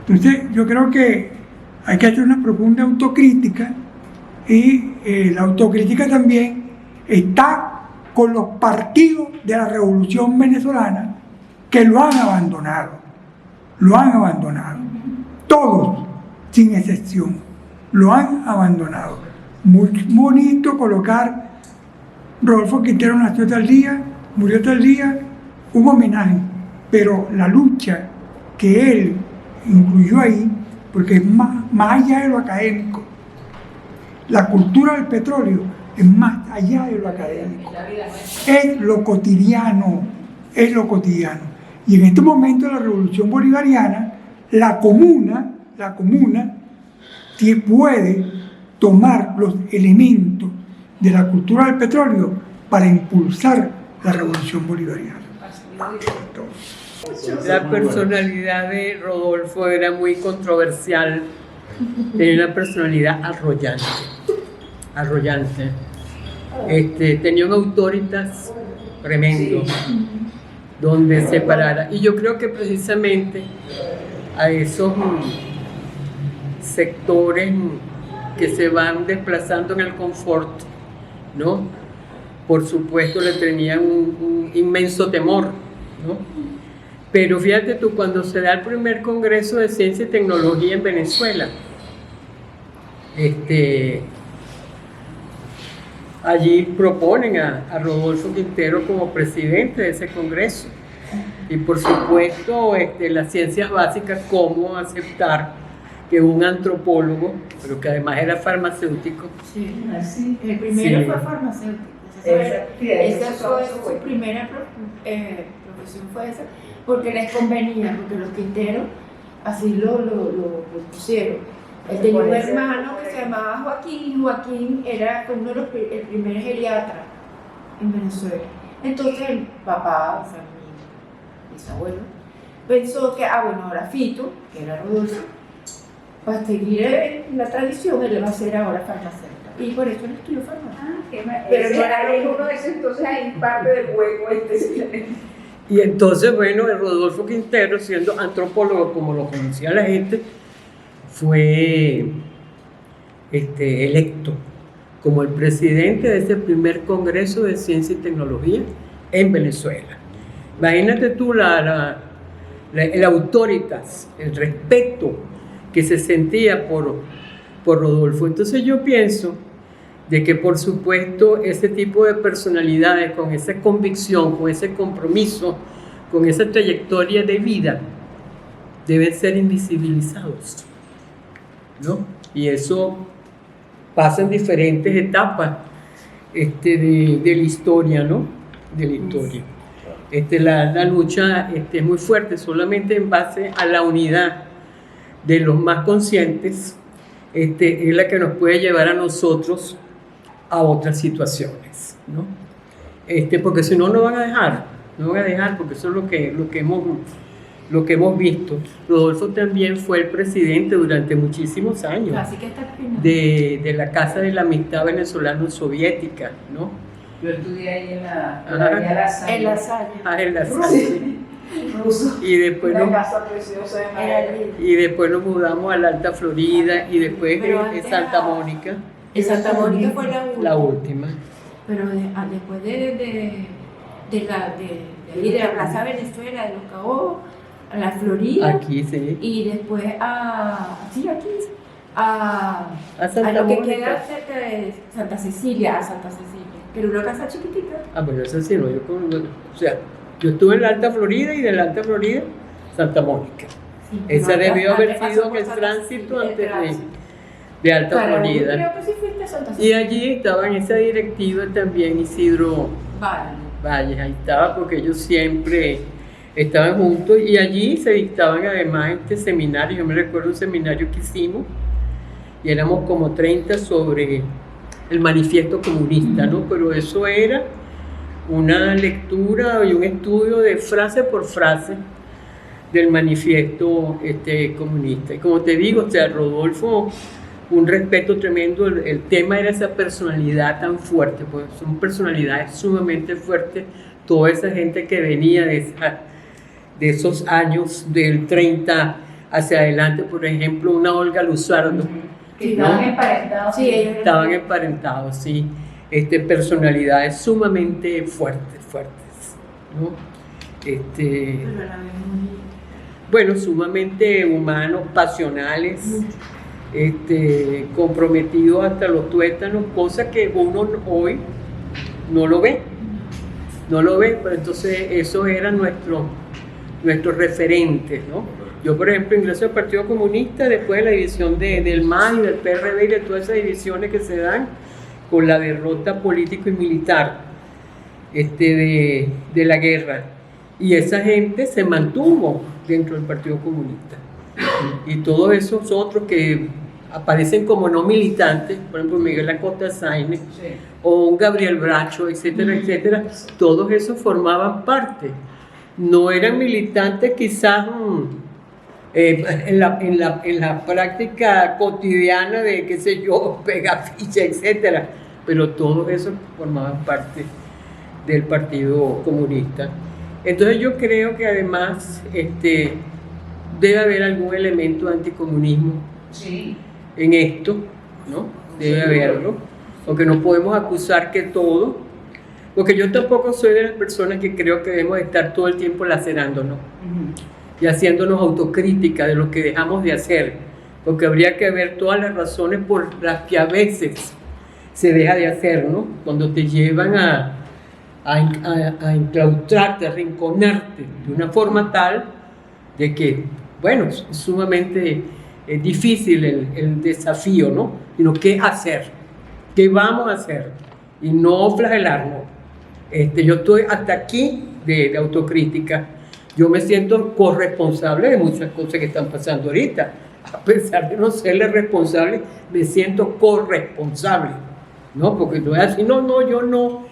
Entonces yo creo que hay que hacer una profunda autocrítica, y la autocrítica también está con los partidos de la Revolución Venezolana que lo han abandonado, todos sin excepción lo han abandonado. Muy bonito colocar Rodolfo Quintero nació tal día, murió tal día, un homenaje, pero la lucha que él incluyó ahí, porque es más allá de lo académico, la cultura del petróleo es más allá de lo académico, es lo cotidiano, Y en este momento de la Revolución Bolivariana, la comuna puede tomar los elementos de la cultura del petróleo para impulsar la Revolución Bolivariana. La personalidad de Rodolfo era muy controversial, tenía una personalidad arrollante. Tenía un autoritas tremendo, donde se parara. Y yo creo que precisamente a esos sectores que se van desplazando en el confort, ¿no? Por supuesto le tenían un inmenso temor, ¿no? Pero fíjate tú, cuando se da el primer Congreso de Ciencia y Tecnología en Venezuela, allí proponen a Rodolfo Quintero como presidente de ese Congreso. Y por supuesto, las ciencias básicas, cómo aceptar que un antropólogo, pero que además era farmacéutico. Sí, el primero fue farmacéutico. Esa fue su primera profesión, fue esa, porque les convenía, porque los Quinteros así lo pusieron. Él tenía un hermano que se llamaba Joaquín era uno de los el primer geriatra en Venezuela. Entonces el papá, o sea, mi bisabuelo, pensó que, ahora Fito, que era Rodolfo, para seguir la tradición, él va a ser ahora farmacéutico. Y por eso él estudió farmacia. Pero no era uno de esos, entonces ahí parte del hueco Y entonces, bueno, el Rodolfo Quintero, siendo antropólogo como lo conocía la gente, fue electo como el presidente de ese primer Congreso de Ciencia y Tecnología en Venezuela. Imagínate tú el autoritas, el respeto que se sentía por Rodolfo. Entonces yo pienso de que por supuesto ese tipo de personalidades con esa convicción, con ese compromiso, con esa trayectoria de vida, deben ser invisibilizados, ¿no? Y eso pasa en diferentes etapas de la historia, ¿no? De la historia. La lucha es muy fuerte, solamente en base a la unidad de los más conscientes es la que nos puede llevar a nosotros a otras situaciones, ¿no? Porque si no, no van a dejar, porque eso es lo que hemos visto. Rodolfo también fue el presidente durante muchísimos años de la Casa de la Amistad Venezolano-Soviética, ¿no? Yo estudié ahí en La Salle. En La Salle. Y después nos mudamos a la Alta Florida y después en Santa Mónica. En Santa Mónica fue la última. Pero después de la Plaza Venezuela, de Los Cabos, a la Florida. Aquí, sí. Y después a Santa lo que Mónica. queda cerca de Santa Cecilia, Pero una casa chiquitita. Bueno, eso sí, yo estuve en la Alta Florida y de la Alta Florida Santa Mónica. Sí, Esa no, debió haber pasó sido por el Santa- tránsito el antes tránsito. de Alta Para mí, Florida. creo que sí fuiste a Santa Y Sofía. allí estaba en esa directiva también Isidro Vale. Valles, ahí estaba porque ellos siempre estaban juntos y allí se dictaban además este seminario. Yo me recuerdo un seminario que hicimos y éramos como 30 sobre el manifiesto comunista, ¿no? Pero eso era una lectura y un estudio de frase por frase del manifiesto comunista. Y como te digo, o sea, Rodolfo, un respeto tremendo, el tema era esa personalidad tan fuerte, pues son personalidades sumamente fuertes, toda esa gente que venía de esos años del 30 hacia adelante, por ejemplo, una Olga Luzardo, Que estaban emparentados. Sí, ellos estaban emparentados, sí, personalidades sumamente fuertes, ¿no? Pero a la vez muy... Bueno, sumamente humanos, pasionales, comprometidos hasta los tuétanos, cosa que uno hoy no lo ve, pero entonces eso era nuestros referentes, ¿no? Yo, por ejemplo, ingreso al Partido Comunista después de la división del MAS y del PRD y de todas esas divisiones que se dan con la derrota político y militar de la guerra. Y esa gente se mantuvo dentro del Partido Comunista. Y todos esos otros que aparecen como no militantes, por ejemplo Miguel Acosta Sáenz, o un Gabriel Bracho, etcétera, etcétera, todos esos formaban parte. No eran militantes quizás en la práctica cotidiana de, qué sé yo, pegaficha, etcétera, pero todos esos formaban parte del Partido Comunista. Entonces yo creo que además debe haber algún elemento de anticomunismo en esto, ¿no? Debe haberlo, porque no podemos acusar que todo, porque yo tampoco soy de las personas que creo que debemos estar todo el tiempo lacerándonos y haciéndonos autocrítica de lo que dejamos de hacer, porque habría que ver todas las razones por las que a veces se deja de hacer, ¿no? Cuando te llevan a enclaustrarte, a arrinconarte de una forma tal de que, bueno, es sumamente difícil el desafío, ¿no? Sino qué hacer, qué vamos a hacer y no flagelarnos. Yo estoy hasta aquí de autocrítica. Yo me siento corresponsable de muchas cosas que están pasando ahorita. A pesar de no serle responsable, me siento corresponsable, ¿no? Porque no es así, yo no.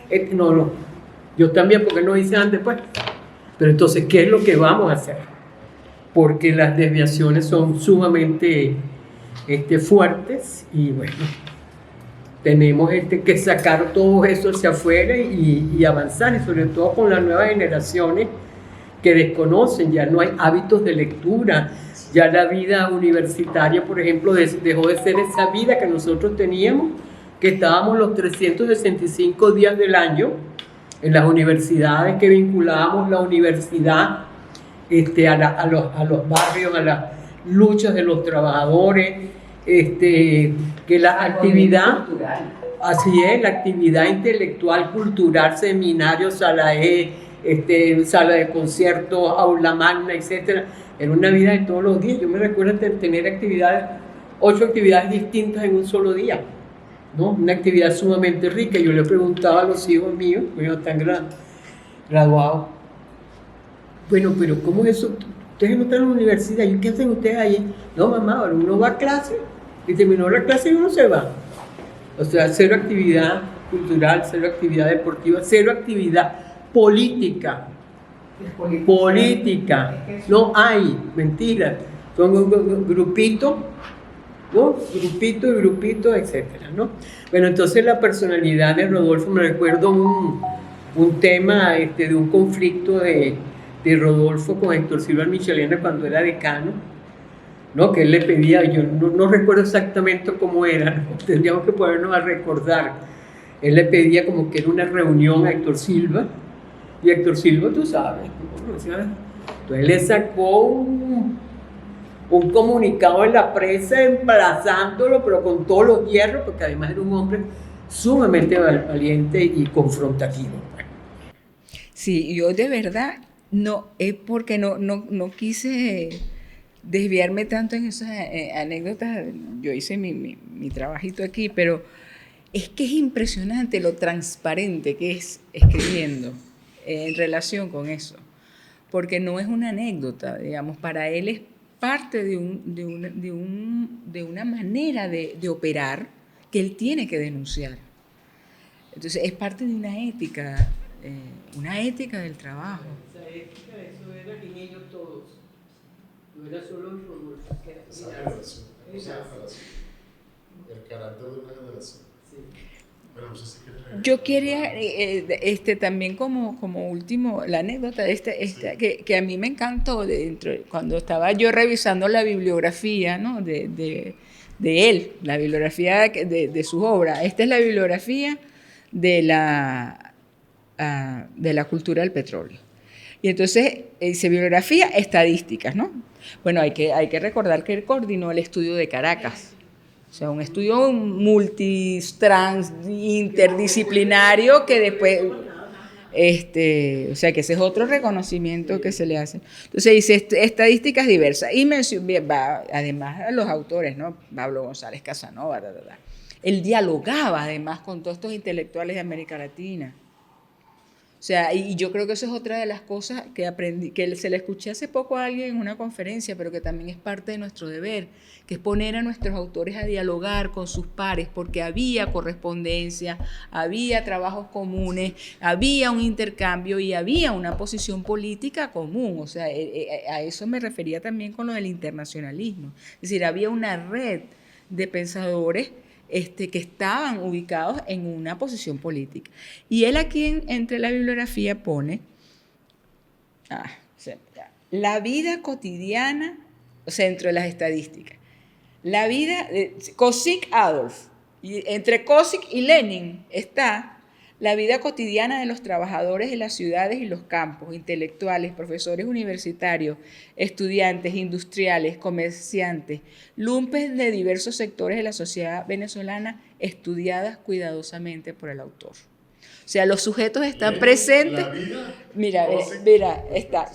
Yo también, porque no hice antes, pues. Pero entonces, ¿qué es lo que vamos a hacer? Porque las desviaciones son sumamente fuertes y bueno, tenemos que sacar todo eso hacia afuera y avanzar, y sobre todo con las nuevas generaciones que desconocen, ya no hay hábitos de lectura, ya la vida universitaria, por ejemplo, dejó de ser esa vida que nosotros teníamos, que estábamos los 365 días del año en las universidades, que vinculábamos la universidad a los barrios, a las luchas de los trabajadores, que la actividad, así es, la actividad intelectual, cultural, seminarios, sala sala de conciertos, aula magna, etcétera, era una vida de todos los días. Yo me recuerdo tener 8 actividades distintas en un solo día, ¿no? Una actividad sumamente rica. Yo le preguntaba a los hijos míos, ellos están graduados, bueno, pero ¿cómo es eso? Ustedes no están en la universidad, ¿y qué hacen ustedes allí? No, mamá, ahora uno va a clase y terminó la clase y uno se va. O sea, 0 actividad cultural, 0 actividad deportiva, 0 actividad política. Política. No hay, mentira. Son grupitos, ¿no? Grupitos, etcétera, ¿no? Bueno, entonces la personalidad de Rodolfo, me recuerdo un tema de un conflicto de Rodolfo con Héctor Silva Michelena cuando era decano, ¿no? Que él le pedía, yo no recuerdo exactamente cómo era, ¿no? Tendríamos que ponernos a recordar. Él le pedía como que era una reunión a Héctor Silva, y Héctor Silva, tú sabes, ¿no? Entonces le sacó un comunicado en la prensa emplazándolo, pero con todos los hierros, porque además era un hombre sumamente valiente y confrontativo. Sí, yo de verdad No, es porque no quise desviarme tanto en esas anécdotas. Yo hice mi trabajito aquí, pero es que es impresionante lo transparente que es escribiendo en relación con eso, porque no es una anécdota, digamos, para él es parte de una manera de operar que él tiene que denunciar. Entonces es parte de una ética del trabajo. Esa ética, eso era en ellos todos, no era solo en Rodolfo. Esa generación, el carácter de una generación. Sí. Bueno, no sé si quieres agregar. Yo quería también como último la anécdota que a mí me encantó cuando estaba yo revisando la bibliografía, ¿no? de él, la bibliografía de sus obras. Esta es la bibliografía de la cultura del petróleo. Y entonces dice bibliografía, estadísticas, ¿no? Bueno, hay que recordar que él coordinó el estudio de Caracas. O sea, un estudio interdisciplinario que después, o sea, que ese es otro reconocimiento que se le hace. Entonces dice estadísticas diversas y además a los autores, ¿no? Pablo González Casanova, Él dialogaba además con todos estos intelectuales de América Latina. O sea, y yo creo que eso es otra de las cosas que aprendí, que se le escuché hace poco a alguien en una conferencia, pero que también es parte de nuestro deber, que es poner a nuestros autores a dialogar con sus pares, porque había correspondencia, había trabajos comunes, había un intercambio y había una posición política común. O sea, a eso me refería también con lo del internacionalismo. Es decir, había una red de pensadores que estaban ubicados en una posición política. Y él aquí entre la bibliografía pone la vida cotidiana, o sea, entre las estadísticas, la vida de Cosick Adolf, y entre Cosick y Lenin está la vida cotidiana de los trabajadores de las ciudades y los campos, intelectuales, profesores universitarios, estudiantes, industriales, comerciantes, lumpes de diversos sectores de la sociedad venezolana, estudiadas cuidadosamente por el autor. O sea, los sujetos están presentes. Mira, está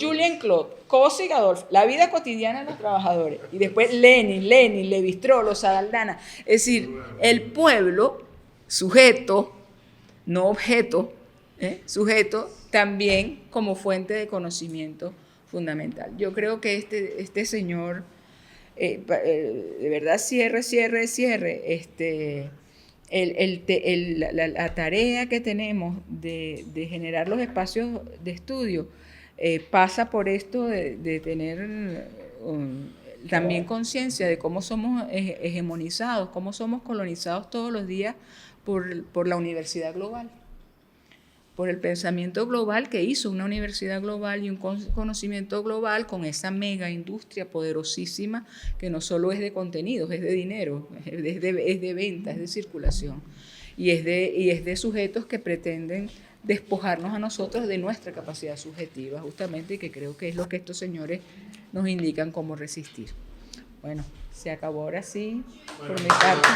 Julien Claude, Cosick Adolf, la vida cotidiana de los trabajadores, y después Lenin, Lévi-Strauss, los Saldana. Es decir, el pueblo, sujeto, no objeto, sujeto, también como fuente de conocimiento fundamental. Yo creo que este señor, de verdad, cierre, la tarea que tenemos de generar los espacios de estudio pasa por esto de tener también conciencia de cómo somos hegemonizados, cómo somos colonizados todos los días por la universidad global, por el pensamiento global que hizo una universidad global y un conocimiento global con esa mega industria poderosísima que no solo es de contenidos, es de dinero, es de venta, es de circulación y es de sujetos que pretenden despojarnos a nosotros de nuestra capacidad subjetiva justamente, y que creo que es lo que estos señores nos indican cómo resistir. Bueno, se acabó ahora sí por mi parte.